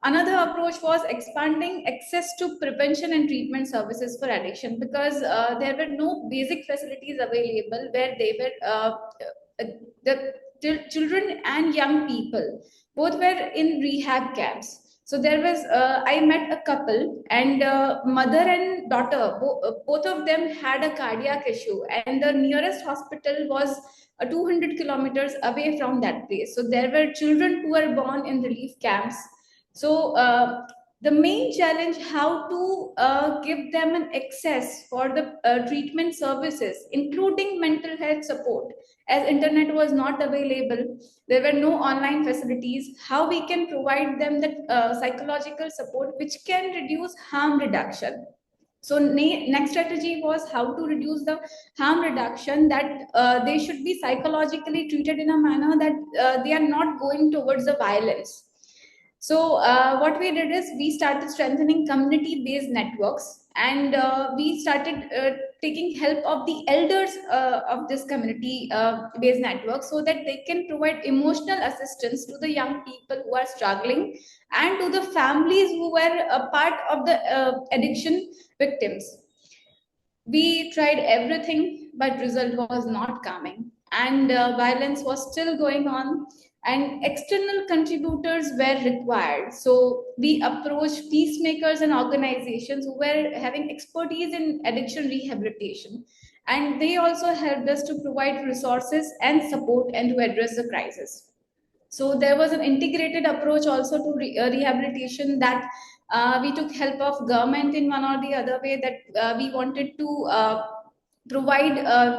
another approach was expanding access to prevention and treatment services for addiction, because there were no basic facilities available where they were the children and young people both were in rehab camps. So there was, I met a couple, and mother and daughter, both of them had a cardiac issue, and the nearest hospital was 200 kilometers away from that place. So there were children who were born in relief camps. So the main challenge, how to give them an access for the treatment services, including mental health support, as internet was not available, there were no online facilities, how we can provide them that psychological support which can reduce harm reduction. So next strategy was how to reduce the harm reduction, that they should be psychologically treated in a manner that they are not going towards the violence. So what we did is we started strengthening community-based networks, and we started taking help of the elders of this community-based network, so that they can provide emotional assistance to the young people who are struggling and to the families who were a part of the addiction victims. We tried everything, but result was not coming, and violence was still going on, and external contributors were required. So we approached peacemakers and organizations who were having expertise in addiction rehabilitation, and they also helped us to provide resources and support and to address the crisis. So there was an integrated approach also to rehabilitation, that we took help of government in one or the other way, that we wanted to provide a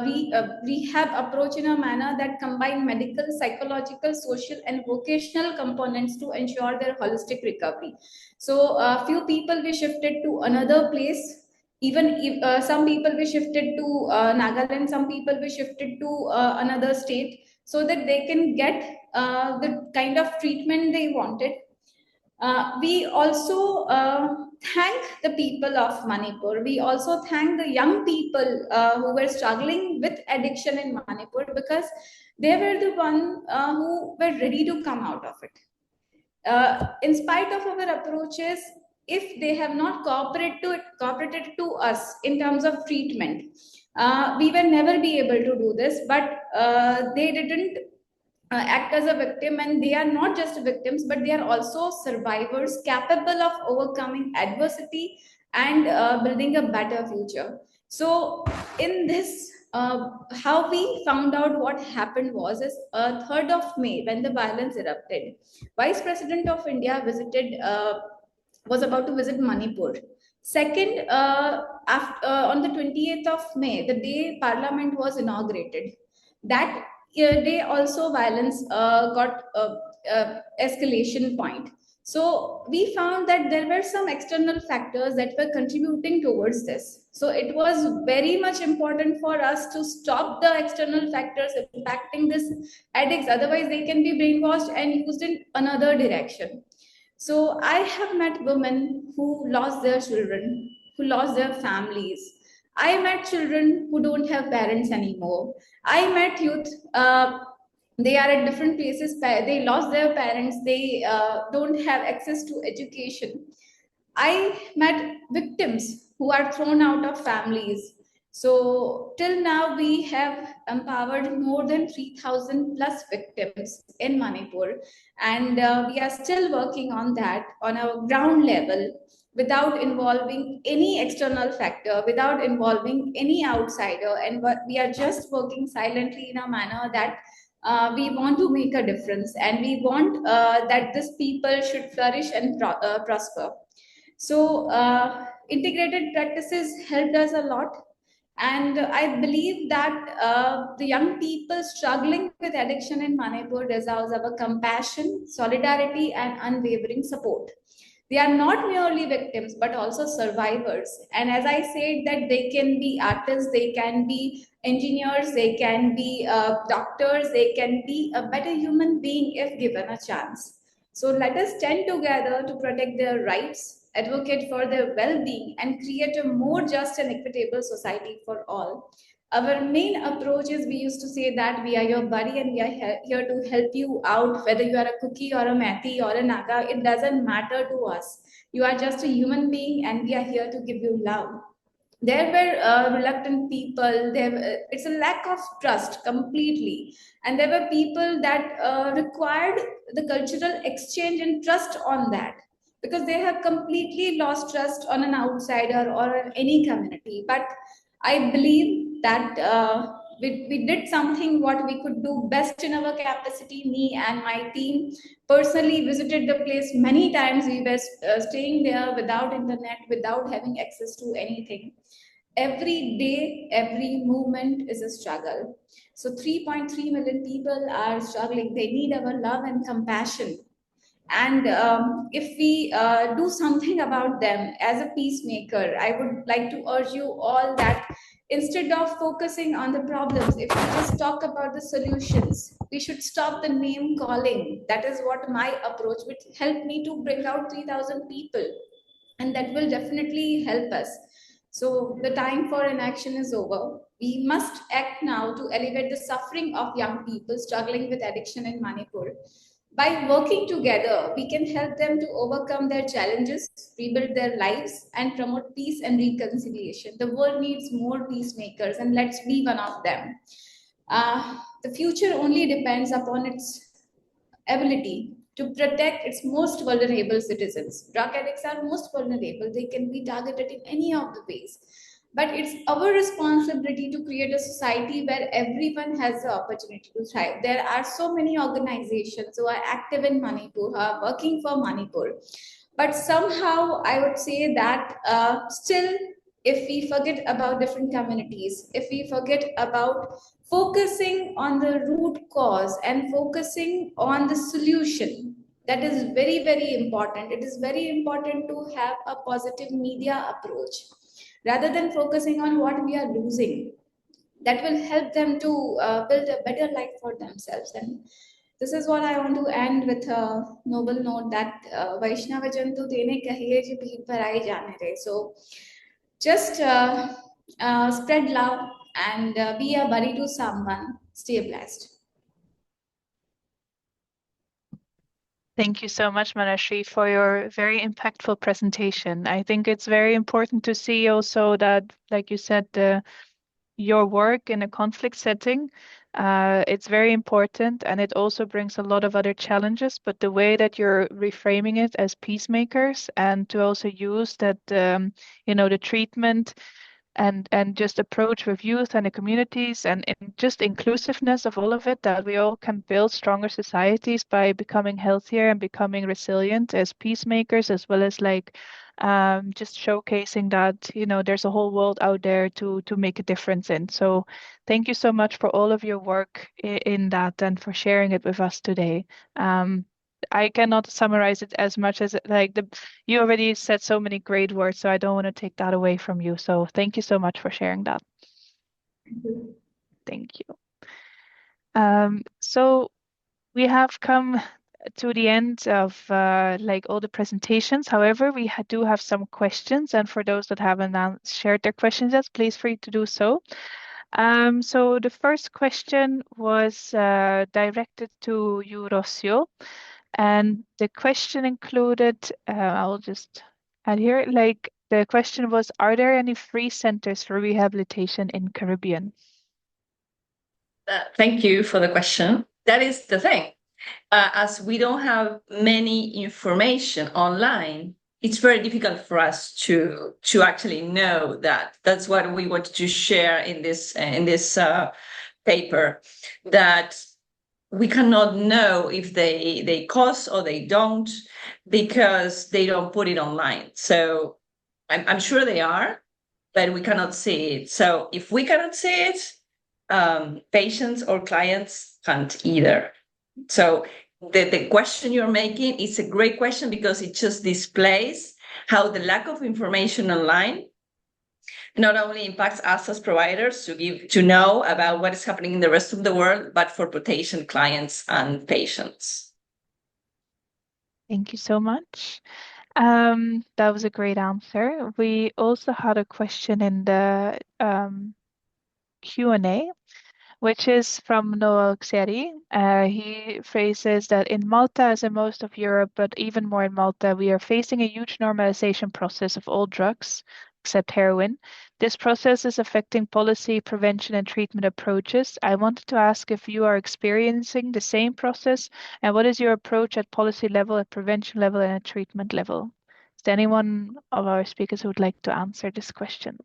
rehab approach in a manner that combine medical, psychological, social, and vocational components to ensure their holistic recovery. So a few people we shifted to another place. Even if, some people we shifted to Nagaland, some people we shifted to another state, so that they can get the kind of treatment they wanted. We also thank the people of Manipur. We also thank the young people who were struggling with addiction in Manipur, because they were the one who were ready to come out of it. In spite of our approaches, if they have not cooperated to us in terms of treatment, we will never be able to do this. But they didn't act as a victim, and they are not just victims, but they are also survivors capable of overcoming adversity and building a better future. So in this, how we found out what happened was is 3rd of May, when the violence erupted, Vice President of India visited was about to visit Manipur. Second, on the 28th of May, the day Parliament was inaugurated, that day also violence got escalation point. So we found that there were some external factors that were contributing towards this. So it was very much important for us to stop the external factors impacting these addicts. Otherwise, they can be brainwashed and used in another direction. So I have met women who lost their children, who lost their families. I met children who don't have parents anymore. I met youth. They are at different places. They lost their parents. They don't have access to education. I met victims who are thrown out of families. So, till now, we have empowered more than 3,000 plus victims in Manipur, and we are still working on that on a ground level without involving any external factor, without involving any outsider, and we are just working silently in a manner that we want to make a difference, and we want that this people should flourish and prosper. So, integrated practices helped us a lot. And I believe that the young people struggling with addiction in Manipur deserves our compassion, solidarity, and unwavering support. They are not merely victims, but also survivors. And as I said, that they can be artists, they can be engineers, they can be doctors, they can be a better human being if given a chance. So let us stand together to protect their rights, advocate for their well being, and create a more just and equitable society for all. Our main approach is we used to say that we are your buddy and we are here to help you out, whether you are a cookie or a Mathi or a Naga, it doesn't matter to us. You are just a human being and we are here to give you love. There were reluctant people, it's a lack of trust completely, and there were people that required the cultural exchange and trust on that, because they have completely lost trust on an outsider or on any community. But I believe that we did something what we could do best in our capacity. Me and my team personally visited the place many times. We were staying there without internet, without having access to anything. Every day, every movement is a struggle. So 3.3 million people are struggling. They need our love and compassion. And if we do something about them as a peacemaker, I would like to urge you all that instead of focusing on the problems, if we just talk about the solutions, we should stop the name calling. That is what my approach would help me to bring out 3,000 people, and that will definitely help us. So the time for inaction is over. We must act now to elevate the suffering of young people struggling with addiction in Manipur. By working together, we can help them to overcome their challenges, rebuild their lives, and promote peace and reconciliation. The world needs more peacemakers, and let's be one of them. The future only depends upon its ability to protect its most vulnerable citizens. Drug addicts are most vulnerable. They can be targeted in any of the ways. But it's our responsibility to create a society where everyone has the opportunity to thrive. There are so many organizations who are active in Manipur, who are working for Manipur. But somehow I would say that still, if we forget about different communities, if we forget about focusing on the root cause and focusing on the solution, that is very, very important. It is very important to have a positive media approach rather than focusing on what we are losing. That will help them to build a better life for themselves. And this is what I want to end with a noble note that Vaishnava Jantu Tene Kahiye Ji Bhid Bharai Jane Re. So just spread love and be a buddy to someone. Stay blessed. Thank you so much, Manashri, for your very impactful presentation. I think it's very important to see also that, like you said, your work in a conflict setting. It's very important, and it also brings a lot of other challenges. But the way that you're reframing it as peacemakers, and to also use that, the treatment and just approach with youth and the communities and just inclusiveness of all of it, that we all can build stronger societies by becoming healthier and becoming resilient as peacemakers, as well as just showcasing that there's a whole world out there to make a difference in. So thank you so much for all of your work in that and for sharing it with us today. I cannot summarize it as much as you already said so many great words, so I don't want to take that away from you. So thank you so much for sharing that. Thank you. So we have come to the end of all the presentations. However, we do have some questions, and for those that haven't shared their questions yet, please free to do so. So the first question was directed to you, Rocio. And the question included, I'll just add here, the question was, are there any free centers for rehabilitation in Caribbean? Thank you for the question. That is the thing. As we don't have many information online, it's very difficult for us to actually know that. That's what we wanted to share in this paper, that we cannot know if they cost or they don't, because they don't put it online. So I'm sure they are, but we cannot see it. So if we cannot see it, patients or clients can't either. So the question you're making is a great question, because it just displays how the lack of information online not only impacts us as providers to know about what is happening in the rest of the world, but for potential clients and patients. Thank you so much. That was a great answer. We also had a question in the Q&A, which is from Noel Xeri. He phrases that in Malta, as in most of Europe, but even more in Malta, we are facing a huge normalization process of all drugs, except heroin. This process is affecting policy, prevention, and treatment approaches. I wanted to ask if you are experiencing the same process, and what is your approach at policy level, at prevention level, and at treatment level? Is there anyone of our speakers who would like to answer this question?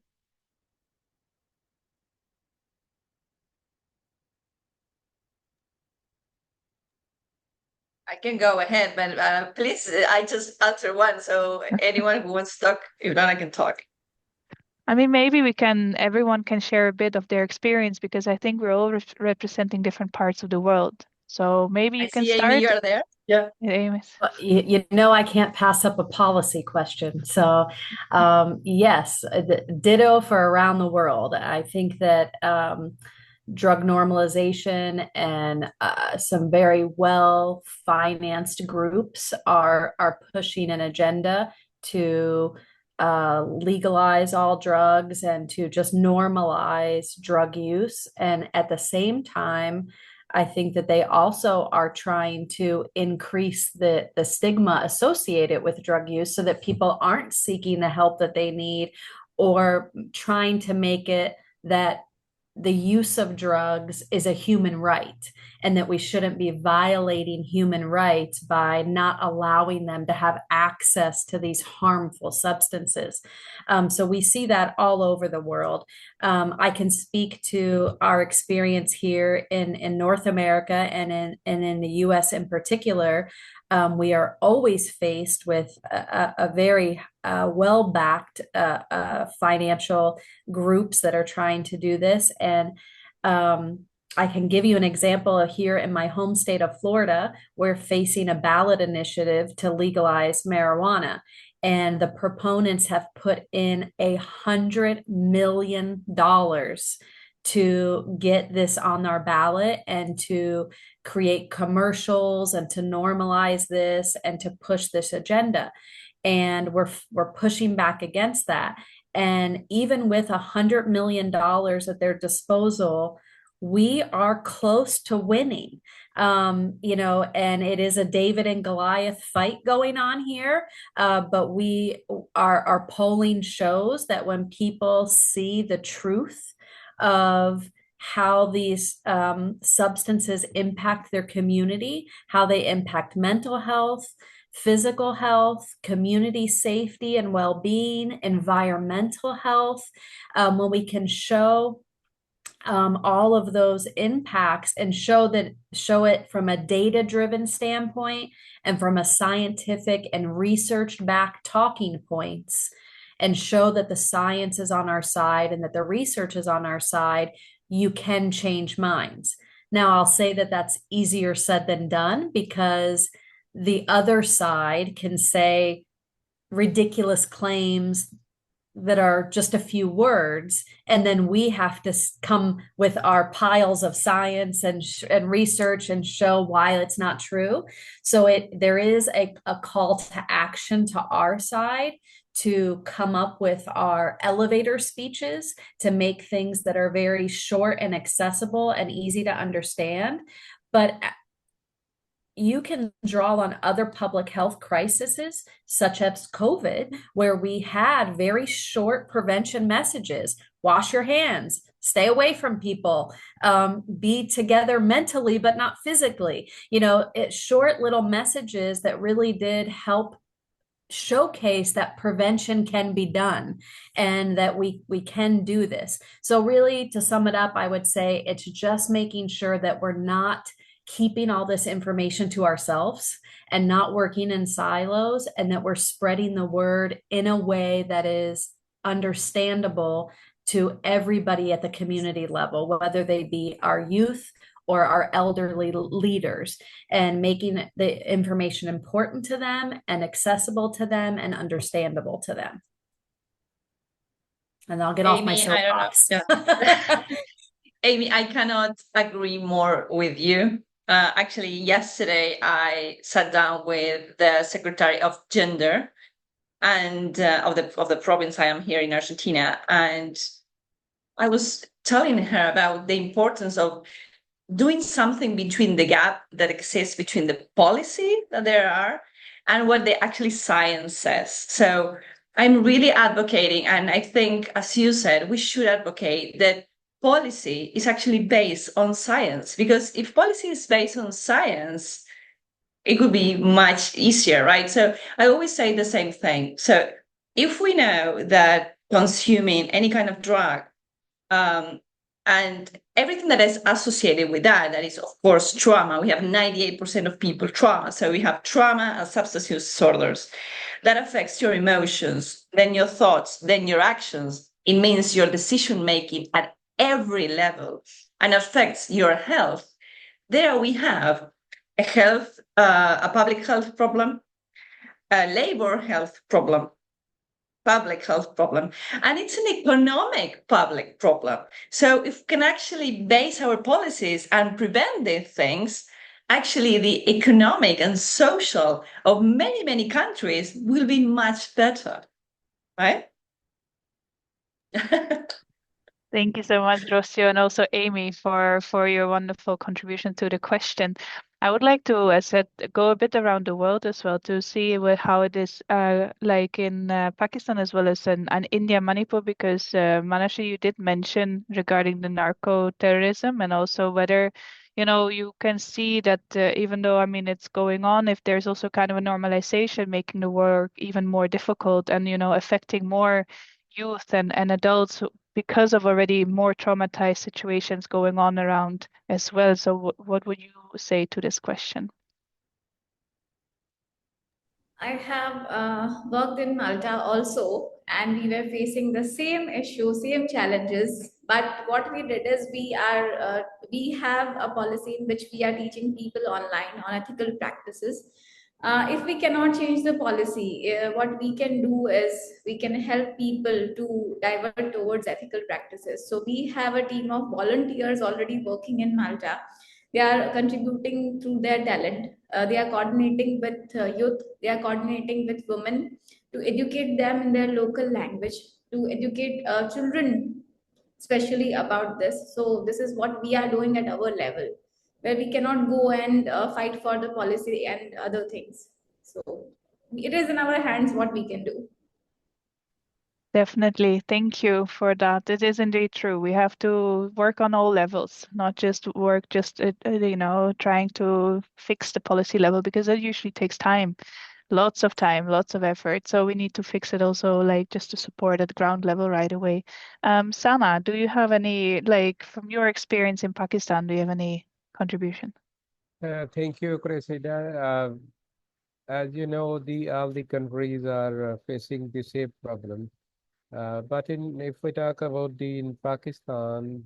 I can go ahead, but please, I just answer one. So anyone who wants to talk, if not, I can talk. I mean, maybe everyone can share a bit of their experience, because I think we're all representing different parts of the world. So maybe you can start. Amy, you're there. Yeah. Amy. Well, I can't pass up a policy question. So, yes, ditto for around the world. I think that drug normalization and some very well-financed groups are pushing an agenda to legalize all drugs and to just normalize drug use. And at the same time, I think that they also are trying to increase the stigma associated with drug use, so that people aren't seeking the help that they need, or trying to make it that the use of drugs is a human right, and that we shouldn't be violating human rights by not allowing them to have access to these harmful substances. So we see that all over the world. I can speak to our experience here in North America and in the US in particular. We are always faced with a very well-backed financial groups that are trying to do this. And I can give you an example of here in my home state of Florida. We're facing a ballot initiative to legalize marijuana. And the proponents have put in $100 million to get this on our ballot, and to create commercials, and to normalize this, and to push this agenda. And we're pushing back against that. And even with $100 million at their disposal, we are close to winning. And it is a David and Goliath fight going on here. But our polling shows that when people see the truth of how these substances impact their community, how they impact mental health, physical health, community safety and well-being, environmental health. When we can show all of those impacts and show it from a data-driven standpoint and from a scientific and research-backed talking points, and show that the science is on our side and that the research is on our side, you can change minds. Now, I'll say that that's easier said than done, because the other side can say ridiculous claims that are just a few words, and then we have to come with our piles of science and research and show why it's not true. So there is a call to action to our side to come up with our elevator speeches, to make things that are very short and accessible and easy to understand. But you can draw on other public health crises, such as COVID, where we had very short prevention messages: wash your hands, stay away from people, be together mentally, but not physically. It's short little messages that really did help showcase that prevention can be done and that we can do this. So really, to sum it up, I would say it's just making sure that we're not keeping all this information to ourselves and not working in silos, and that we're spreading the word in a way that is understandable to everybody at the community level, whether they be our youth or our elderly leaders, and making the information important to them and accessible to them and understandable to them. And I'll get off my soapbox. Amy, I cannot agree more with you. Actually, yesterday I sat down with the Secretary of Gender and of the province I am here in Argentina, and I was telling her about the importance of doing something between the gap that exists between the policy that there are and what the actually science says. So I'm really advocating, and I think, as you said, we should advocate that policy is actually based on science, because if policy is based on science, it could be much easier, right? So I always say the same thing. So if we know that consuming any kind of drug and everything that is associated with that is, of course, trauma. We have 98% of people trauma. So we have trauma and substance use disorders. That affects your emotions, then your thoughts, then your actions. It means your decision-making at every level and affects your health. There we have a public health problem, a labor health problem, public health problem, and it's an economic public problem. So if we can actually base our policies and prevent these things, actually the economic and social of many, many countries will be much better, right? Thank you so much, Rocio, and also Amy for your wonderful contribution to the question. I would like to, as I said, go a bit around the world as well to see how it is like in Pakistan as well as in India, Manipur, because Manasha, you did mention regarding the narco terrorism, and also whether you can see that even though it's going on, if there's also kind of a normalization making the work even more difficult and affecting more youth and adults because of already more traumatized situations going on around as well. So what would you say to this question? I have worked in Malta also, and we were facing the same issue, same challenges. But what we did is we have a policy in which we are teaching people online on ethical practices. If we cannot change the policy, what we can do is we can help people to divert towards ethical practices. So we have a team of volunteers already working in Malta. They are contributing through their talent. They are coordinating with youth. They are coordinating with women to educate them in their local language, to educate children especially about this. So this is what we are doing at our level, where we cannot go and fight for the policy and other things. So it is in our hands what we can do. Definitely. Thank you for that. It is indeed true. We have to work on all levels, not just work just at, trying to fix the policy level, because it usually takes time, lots of effort. So we need to fix it also, like just to support at ground level right away. Sana, do you have any, like from your experience in Pakistan, do you have any contribution? Thank you, Cressida. As you know, all the countries are facing the same problem. But if we talk about in Pakistan,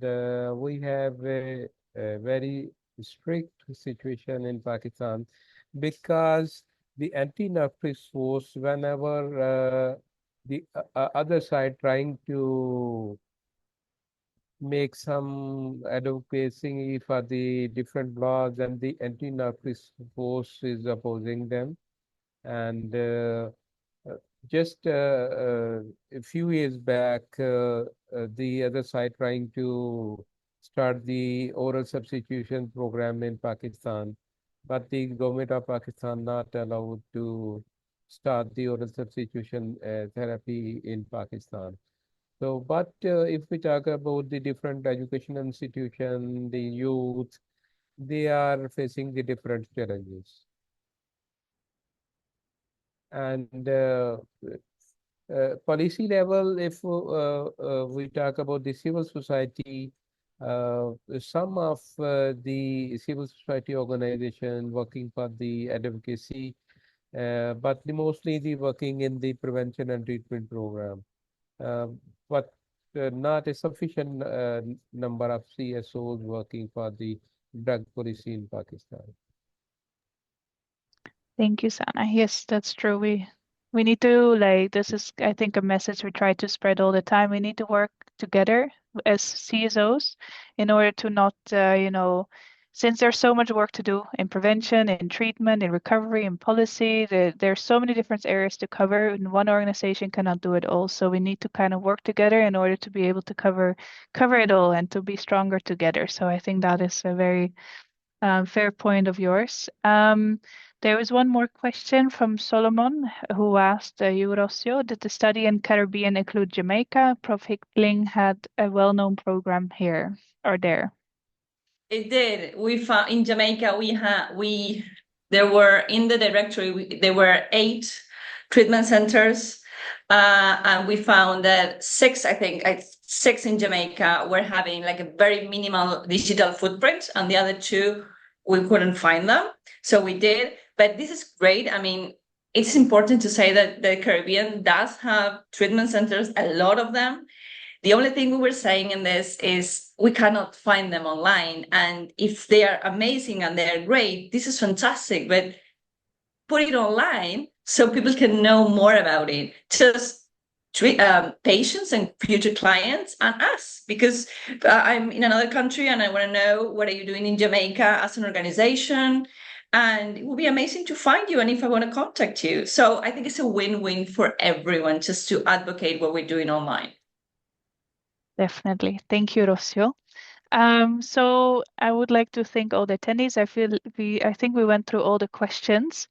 we have a very strict situation in Pakistan because the anti-narcotics force, whenever the other side trying to make some advocacy for the different laws, and the anti-narcotics force is opposing them. And uh, just a few years back, the other side trying to start the oral substitution program in Pakistan, but the government of Pakistan not allowed to start the oral substitution therapy in Pakistan. So, but if we talk about the different education institution, the youth, they are facing the different challenges. And policy level, if we talk about the civil society, some of the civil society organization working for the advocacy, but mostly the working in the prevention and treatment program. But not a sufficient number of CSOs working for the drug policy in Pakistan. Thank you, Sana. Yes, that's true. We need to, like, this is, I think, a message we try to spread all the time. We need to work together as CSOs in order to not, since there's so much work to do in prevention, in treatment, in recovery, in policy, there's so many different areas to cover, and one organization cannot do it all. So we need to kind of work together in order to be able to cover it all and to be stronger together. So I think that is a very fair point of yours. There was one more question from Solomon who asked Eurosio, did the study in Caribbean include Jamaica? Prof. Hickling had a well-known program here or there. It did. We found in Jamaica, there were in the directory, there were 8 treatment centers. And we found that 6 in Jamaica were having like a very minimal digital footprint, and the other 2, we couldn't find them. So we did, but this is great. I mean, it's important to say that the Caribbean does have treatment centers, a lot of them. The only thing we were saying in this is we cannot find them online. And if they are amazing and they're great, this is fantastic, but put it online so people can know more about it. Just treat patients and future clients and us, because I'm in another country and I want to know what are you doing in Jamaica as an organization. And it would be amazing to find you and if I want to contact you. So I think it's a win-win for everyone just to advocate what we're doing online. Definitely. Thank you, Rocio. So I would like to thank all the attendees. I think we went through all the questions.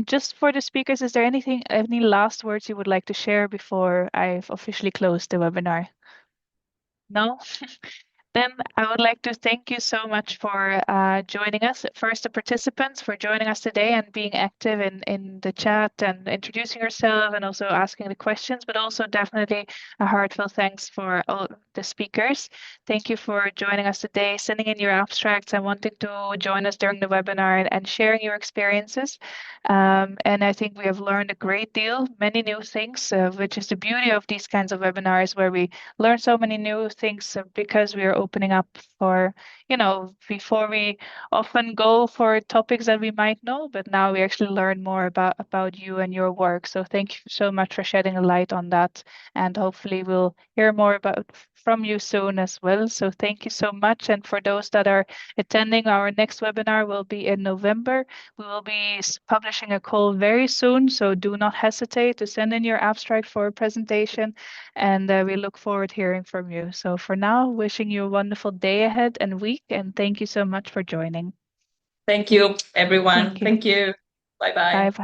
Just for the speakers, is there any last words you would like to share before I've officially closed the webinar? No? Then I would like to thank you so much for joining us. First, the participants for joining us today and being active in the chat and introducing yourself and also asking the questions, but also definitely a heartfelt thanks for all the speakers. Thank you for joining us today, sending in your abstracts and wanting to join us during the webinar and sharing your experiences. And I think we have learned a great deal, many new things, which is the beauty of these kinds of webinars where we learn so many new things because we are opening up for, before we often go for topics that we might know, but now we actually learn more about you and your work. So thank you so much for shedding a light on that. And hopefully we'll hear more from you soon as well. So thank you so much. And for those that are attending, our next webinar will be in November. We will be publishing a call very soon, so do not hesitate to send in your abstract for a presentation, and we look forward to hearing from you. So for now, wishing you a wonderful day ahead and week, and thank you so much for joining. Thank you, everyone. Thank you. Thank you. Bye-bye. Bye.